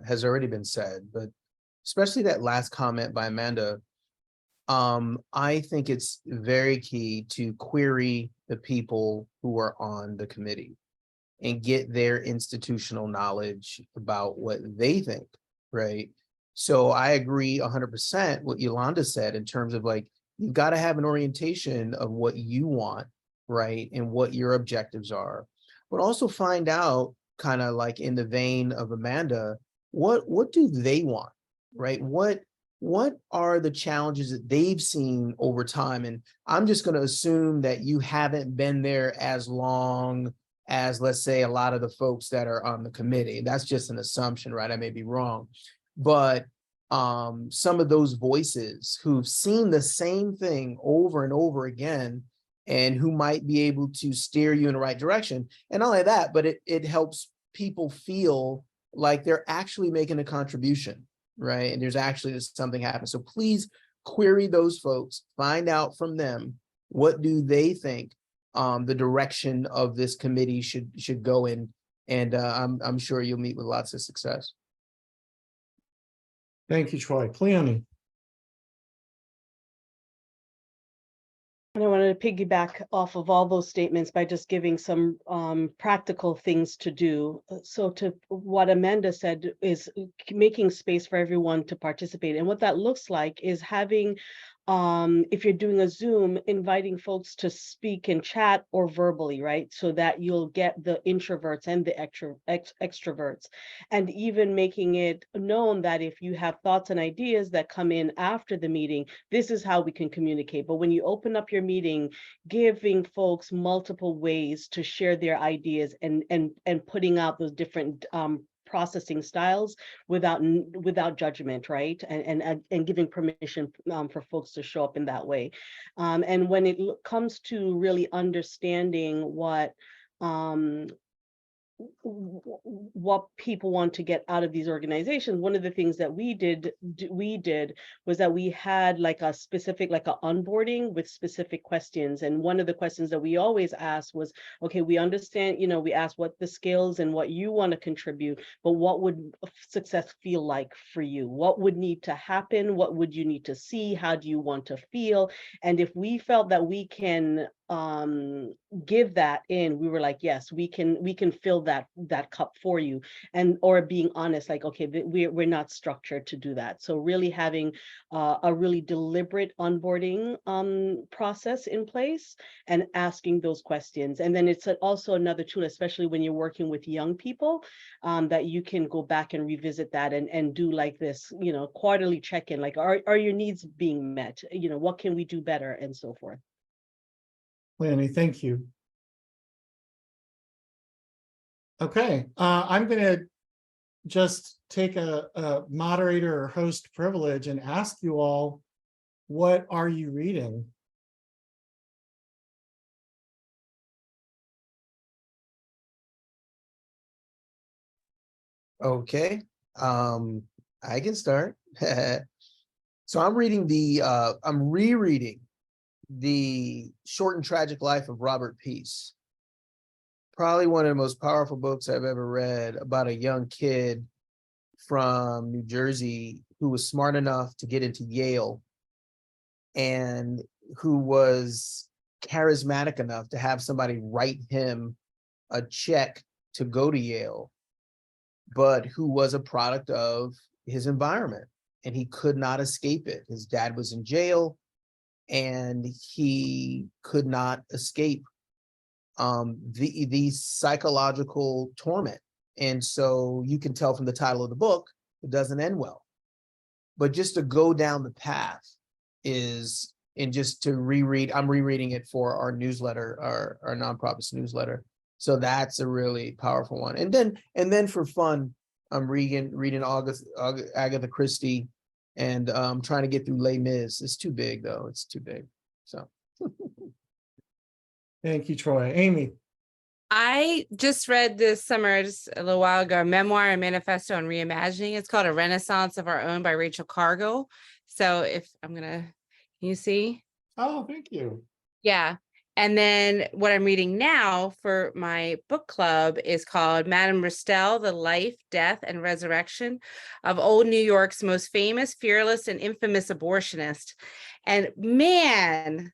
has already been said, but especially that last comment by Amanda. I think it's very key to query the people who are on the committee and get their institutional knowledge about what they think, right? So I agree 100% what Yolanda said in terms of like, you've got to have an orientation of what you want, right? And what your objectives are, but also find out, kind of like in the vein of Amanda, what do they want, right? What are the challenges that they've seen over time? And I'm just going to assume that you haven't been there as long as, let's say, a lot of the folks that are on the committee. That's just an assumption, right? I may be wrong, but some of those voices who've seen the same thing over and over again, and who might be able to steer you in the right direction. And not only that, but it helps people feel like they're actually making a contribution, right? And there's actually something happening. So please query those folks, find out from them, what do they think the direction of this committee should go in, and I'm sure you'll meet with lots of success. Thank you, Troy. Cleone. And I wanted to piggyback off of all those statements by just giving some practical things to do. So to what Amanda said is making space for everyone to participate. And what that looks like is having, if you're doing a Zoom, inviting folks to speak in chat or verbally, right? So that you'll get the introverts and the extroverts. And even making it known that if you have thoughts and ideas that come in after the meeting, this is how we can communicate. But when you open up your meeting, giving folks multiple ways to share their ideas and putting out those different processing styles without judgment, right? And giving permission for folks to show up in that way. And when it comes to really understanding what people want to get out of these organizations, one of the things that we did was that we had like a specific, like a onboarding with specific questions. And one of the questions that we always asked was, okay, we understand, we asked what the skills and what you want to contribute, but what would success feel like for you? What would need to happen? What would you need to see? How do you want to feel? And if we felt that we can give that in, we were like, yes, we can fill that cup for you. And or being honest, like, okay, we're not structured to do that. So really having a really deliberate onboarding process in place and asking those questions. And then it's also another tool, especially when you're working with young people, that you can go back and revisit that and do like this, quarterly check-in, like, are your needs being met? What can we do better, and so forth. Lanny, thank you. Okay, I'm gonna just take a moderator or host privilege and ask you all, what are you reading? Okay, I can start. So I'm reading I'm rereading The Short and Tragic Life of Robert Peace. Probably one of the most powerful books I've ever read, about a young kid from New Jersey who was smart enough to get into Yale and who was charismatic enough to have somebody write him a check to go to Yale, but who was a product of his environment, and he could not escape it. His dad was in jail and he could not escape the psychological torment. And so you can tell from the title of the book, it doesn't end well. But just to go down the path is, and just to reread, I'm rereading it for our newsletter, our nonprofit's newsletter. So that's a really powerful one. And then for fun, I'm reading Agatha Christie, and trying to get through Les Mis. It's too big though. It's too big. So. Thank you, Troy. Amy. I just read this summer, just a little while ago, a memoir and manifesto on reimagining. It's called A Renaissance of Our Own by Rachel Cargill. So if can you see? Oh, thank you. Yeah. And then what I'm reading now for my book club is called Madame Restell, The Life, Death, and Resurrection of Old New York's Most Famous, Fearless, and Infamous Abortionist. And man,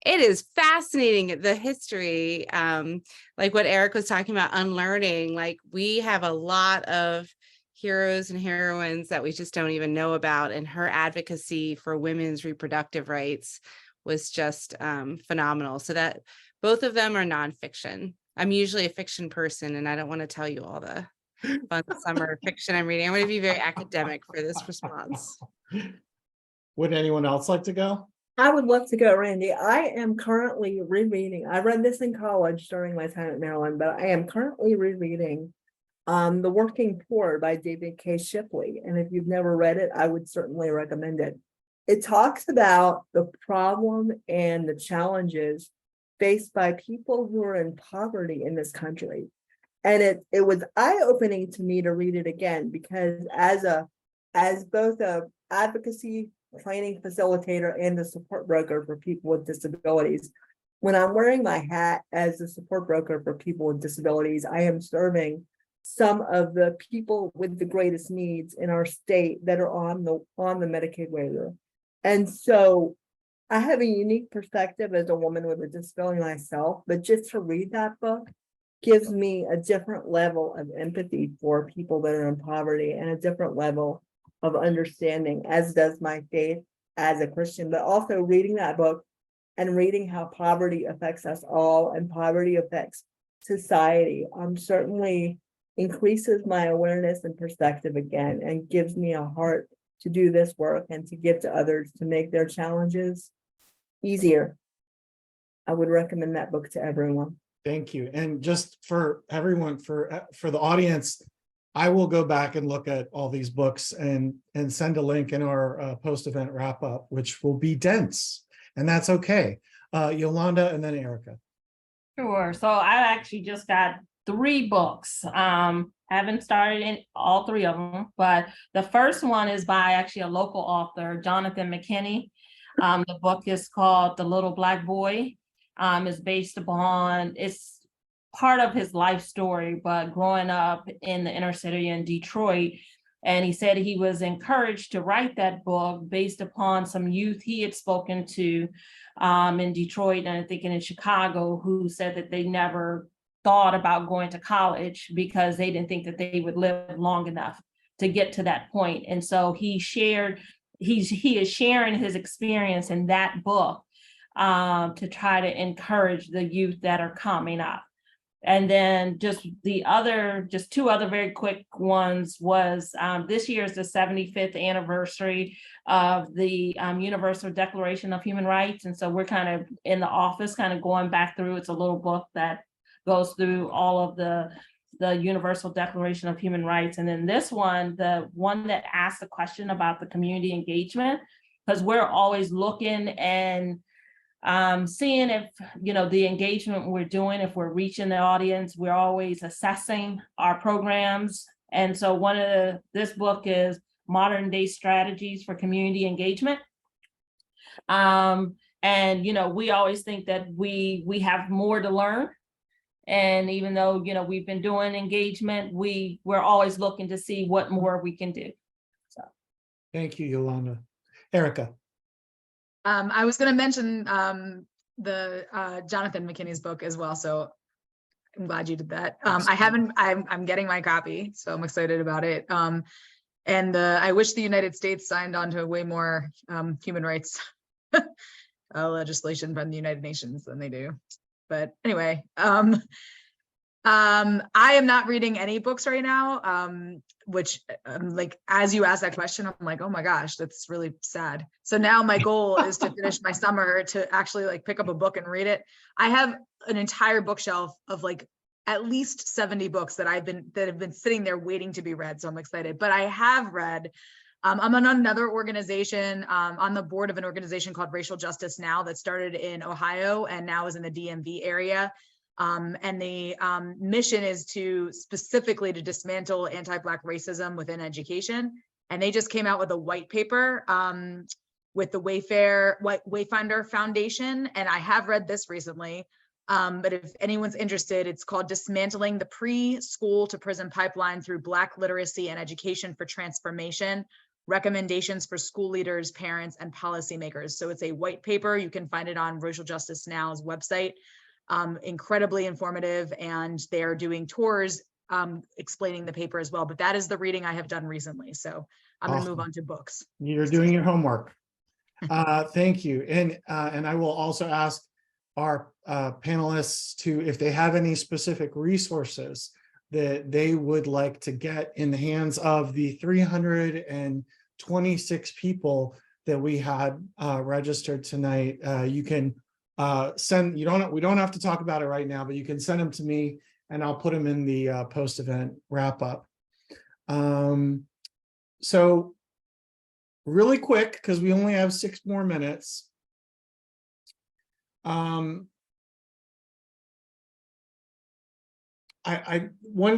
it is fascinating, the history, like what Eric was talking about, unlearning. Like, we have a lot of heroes and heroines that we just don't even know about, and her advocacy for women's reproductive rights was just phenomenal. So that both of them are nonfiction. I'm usually a fiction person, and I don't want to tell you all the fun summer fiction I'm reading. I'm going to be very academic for this response. Would anyone else like to go? I would love to go, Randy. I am currently rereading. I read this in college during my time at Maryland, but I am currently rereading The Working Poor by David K. Shipley. And if you've never read it, I would certainly recommend it. It talks about the problem and the challenges faced by people who are in poverty in this country. And it was eye-opening to me to read it again, because as both a advocacy training facilitator and a support broker for people with disabilities, when I'm wearing my hat as a support broker for people with disabilities, I am serving some of the people with the greatest needs in our state that are on the Medicaid waiver. And so I have a unique perspective as a woman with a disability myself, but just to read that book gives me a different level of empathy for people that are in poverty, and a different level of understanding, as does my faith as a Christian. But also reading that book and reading how poverty affects us all, and poverty affects society, certainly increases my awareness and perspective again, and gives me a heart to do this work and to give to others to make their challenges easier. I would recommend that book to everyone. Thank you. And just for everyone, for the audience, I will go back and look at all these books and send a link in our post-event wrap-up, which will be dense, and that's okay. Yolanda and then Erica. Sure. So I actually just got 3 books. Haven't started in all 3 of them, but the first one is by actually a local author, Jonathan McKinney. The book is called The Little Black Boy. It's based upon, it's part of his life story, but growing up in the inner city in Detroit. And he said he was encouraged to write that book based upon some youth he had spoken to in Detroit, and I think in Chicago, who said that they never thought about going to college because they didn't think that they would live long enough to get to that point. And so he is sharing his experience in that book to try to encourage the youth that are coming up. And then just 2 other very quick ones was this year is the 75th anniversary of the Universal Declaration of Human Rights. And so we're kind of in the office, kind of going back through. It's a little book that goes through all of the Universal Declaration of Human Rights. And then this one, the one that asks the question about the community engagement, because we're always looking and seeing if, the engagement we're doing, if we're reaching the audience. We're always assessing our programs. And so this book is Modern Day Strategies for Community Engagement. And, we always think that we have more to learn. And even though, we've been doing engagement, we're always looking to see what more we can do. So. Thank you, Yolanda. Erica. I was going to mention the Jonathan McKinney's book as well, so I'm glad you did that. I'm getting my copy, so I'm excited about it. And I wish the United States signed on to way more human rights legislation from the United Nations than they do. But anyway, I am not reading any books right now, which like, as you asked that question, I'm like, oh my gosh, that's really sad. So now my goal is to finish my summer to actually like pick up a book and read it. I have an entire bookshelf of like at least 70 books that have been sitting there waiting to be read. So I'm excited, but I have read, I'm on another organization, on the board of an organization called Racial Justice Now that started in Ohio and now is in the DMV area. And the mission is specifically to dismantle anti-Black racism within education. And they just came out with a white paper with the Wayfinder Foundation. And I have read this recently, but if anyone's interested, it's called Dismantling the Pre-School to Prison Pipeline Through Black Literacy and Education for Transformation, Recommendations for School Leaders, Parents, and Policymakers. So it's a white paper. You can find it on Racial Justice Now's website. Incredibly informative, and they are doing tours explaining the paper as well. But that is the reading I have done recently. So I'm going to move on to books. You're doing your homework. Thank you. And I will also ask our panelists if they have any specific resources that they would like to get in the hands of the 326 people that we had registered tonight. You can send, we don't have to talk about it right now, but you can send them to me and I'll put them in the post-event wrap-up. So really quick, because we only have 6 more minutes. One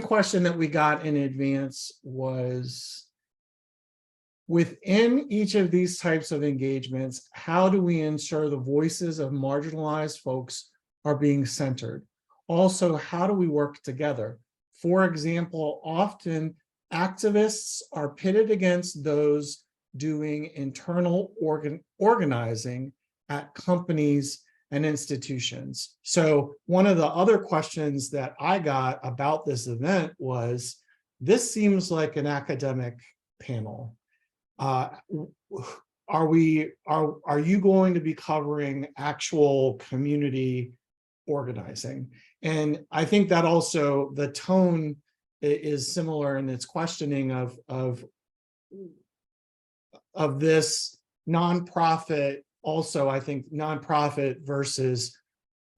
question that we got in advance was, within each of these types of engagements, how do we ensure the voices of marginalized folks are being centered? Also, how do we work together? For example, often activists are pitted against those doing internal organizing at companies and institutions. So one of the other questions that I got about this event was, this seems like an academic panel. Are you going to be covering actual community organizing? And I think that also the tone is similar in its questioning of this nonprofit. Also, I think nonprofit versus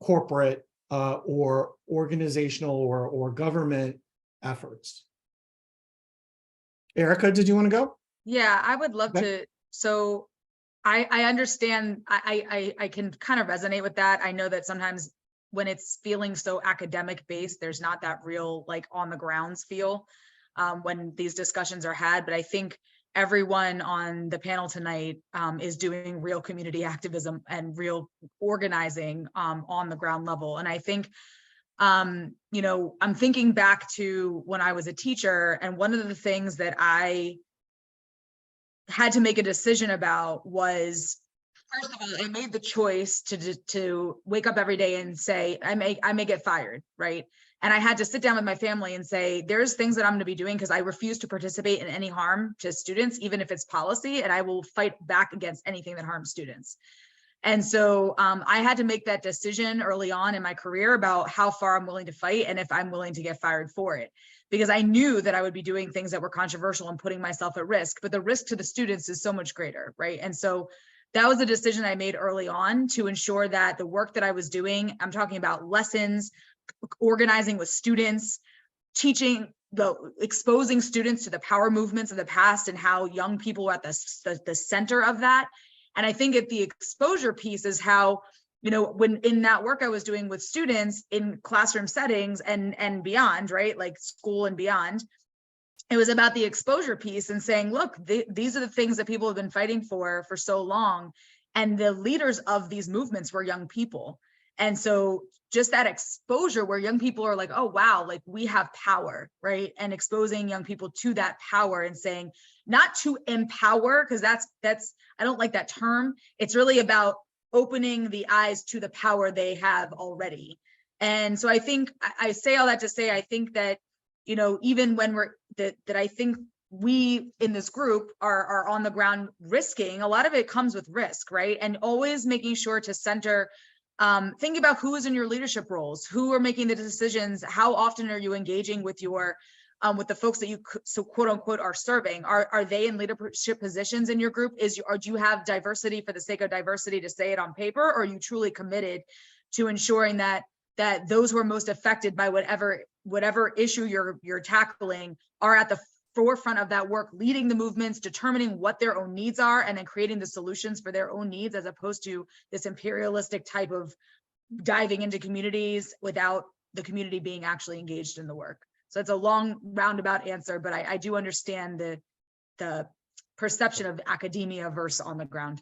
corporate or organizational or government efforts. Erica, did you want to go? Yeah, I would love Okay. to. So I understand, I can kind of resonate with that. I know that sometimes when it's feeling so academic based, there's not that real like on the grounds feel when these discussions are had. But I think everyone on the panel tonight is doing real community activism and real organizing on the ground level. And I think, you know, I'm thinking back to when I was a teacher, and one of the things that I had to make a decision about was, first of all, I made the choice to wake up every day and say, I may get fired, right? And I had to sit down with my family and say, there's things that I'm going to be doing because I refuse to participate in any harm to students, even if it's policy, and I will fight back against anything that harms students. And so I had to make that decision early on in my career about how far I'm willing to fight and if I'm willing to get fired for it, because I knew that I would be doing things that were controversial and putting myself at risk, but the risk to the students is so much greater, right? And so that was a decision I made early on to ensure that the work that I was doing, I'm talking about lessons, organizing with students, teaching, exposing students to the power movements of the past and how young people were at the center of that. And I think the exposure piece is how, you know, when in that work I was doing with students in classroom settings and beyond, right, like school and beyond, it was about the exposure piece and saying, look, these are the things that people have been fighting for so long. And the leaders of these movements were young people. And so just that exposure where young people are like, oh, wow, like we have power, right? And exposing young people to that power and saying, not to empower, because that's, I don't like that term. It's really about opening the eyes to the power they have already. And so I think, I say all that to say, I think that, you know, even when we're, that I think we in this group are on the ground risking, a lot of it comes with risk, right? And always making sure to center, think about who is in your leadership roles, who are making the decisions, how often are you engaging with your, with the folks that you so quote unquote are serving? Are they in leadership positions in your group? Or do you have diversity for the sake of diversity to say it on paper? Or are you truly committed to ensuring that those who are most affected by whatever issue you're tackling are at the forefront of that work, leading the movements, determining what their own needs are, and then creating the solutions for their own needs, as opposed to this imperialistic type of diving into communities without the community being actually engaged in the work. So it's a long roundabout answer, but I do understand the perception of academia versus on the ground.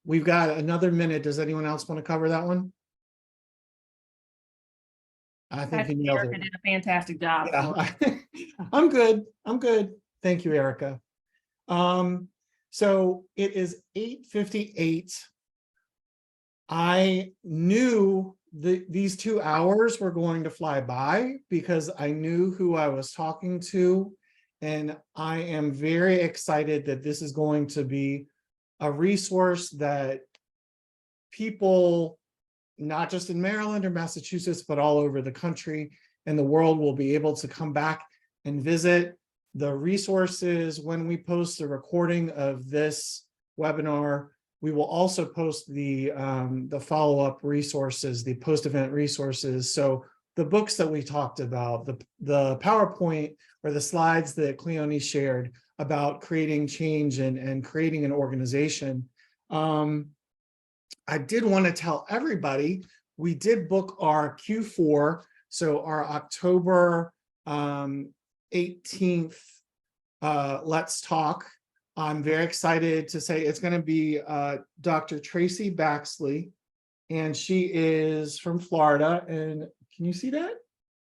We've got another minute. Does anyone else want to cover that one? I think you nailed Erica it. did a fantastic job. Yeah. I'm good. Thank you, Erica. So it is 8:58. I knew these 2 hours were going to fly by because I knew who I was talking to. And I am very excited that this is going to be a resource that people, not just in Maryland or Massachusetts, but all over the country and the world, will be able to come back and visit. The resources, when we post the recording of this webinar, we will also post the follow-up resources, the post-event resources. So the books that we talked about, the PowerPoint or the slides that Cleone shared about creating change and creating an organization. I did want to tell everybody, we did book our Q4, so our October 18th Let's Talk. I'm very excited to say it's going to be Dr. Tracy Baxley, and she is from Florida. And can you see that?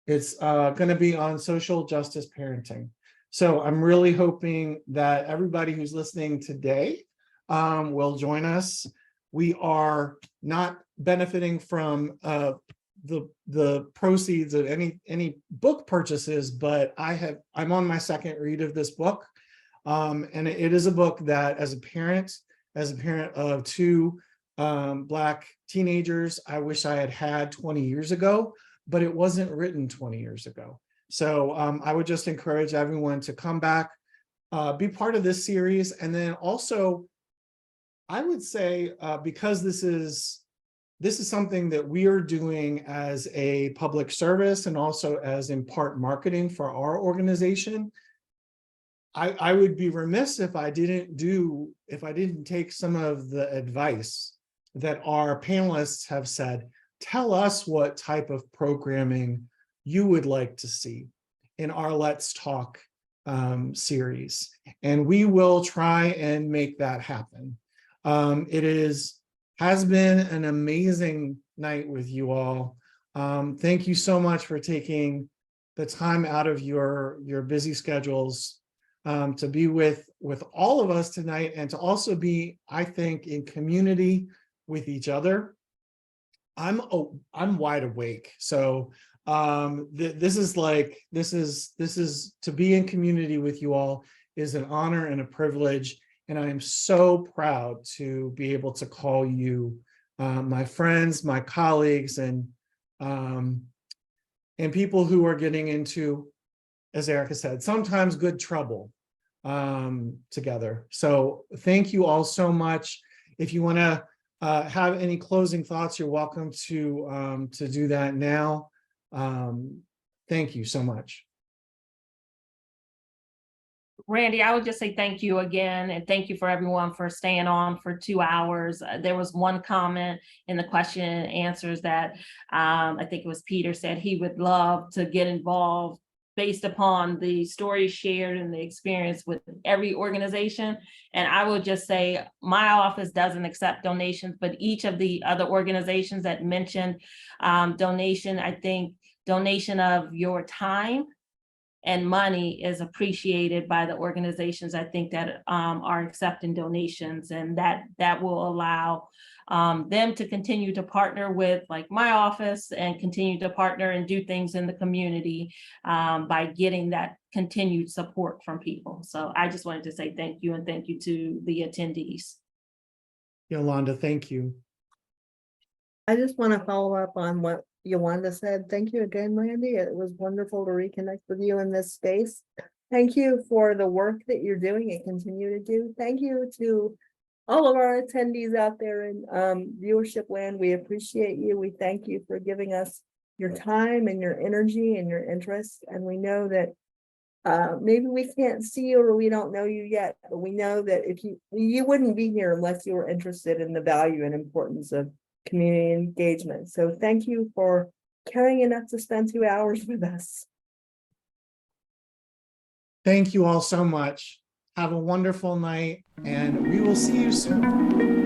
It's going to be on social justice parenting. So I'm really hoping that everybody who's listening today will join us. We are not benefiting from the proceeds of any book purchases, but I'm on my second read of this book. And it is a book that as a parent of 2 Black teenagers, I wish I had 20 years ago, but it wasn't written 20 years ago. So I would just encourage everyone to come back, be part of this series. And then also, I would say, because this is something that we are doing as a public service and also as in part marketing for our organization, I would be remiss if I didn't take some of the advice that our panelists have said. Tell us what type of programming you would like to see in our Let's Talk series, and we will try and make that happen. Has been an amazing night with you all. Thank you so much for taking the time out of your busy schedules to be with all of us tonight, and to also be, I think, in community with each other. I'm wide awake, so this is to be in community with you all is an honor and a privilege, and I am so proud to be able to call you my friends, my colleagues, and people who are getting into, as Erica said, sometimes good trouble together. So thank you all so much. If you want to have any closing thoughts, you're welcome to do that now. Thank you so much. Randy, I would just say thank you again, and thank you for everyone for staying on for 2 hours. There was one comment in the question and answers that I think it was Peter said he would love to get involved based upon the stories shared and the experience with every organization. And I will just say my office doesn't accept donations, but each of the other organizations that mentioned donation, I think donation of your time and money is appreciated by the organizations, I think, that are accepting donations, and that will allow them to continue to partner with, like, my office, and continue to partner and do things in the community by getting that continued support from people. So I just wanted to say thank you, and thank you to the attendees. Yolanda, thank you. I just want to follow up on what Yolanda said. Thank you again, Randy. It was wonderful to reconnect with you in this space. Thank you for the work that you're doing and continue to do. Thank you to all of our attendees out there in viewership land. We appreciate you. We thank you for giving us your time and your energy and your interest. And we know that maybe we can't see you or we don't know you yet, but we know that if you wouldn't be here unless you were interested in the value and importance of community engagement. So thank you for caring enough to spend 2 hours with us. Thank you all so much. Have a wonderful night, and we will see you soon.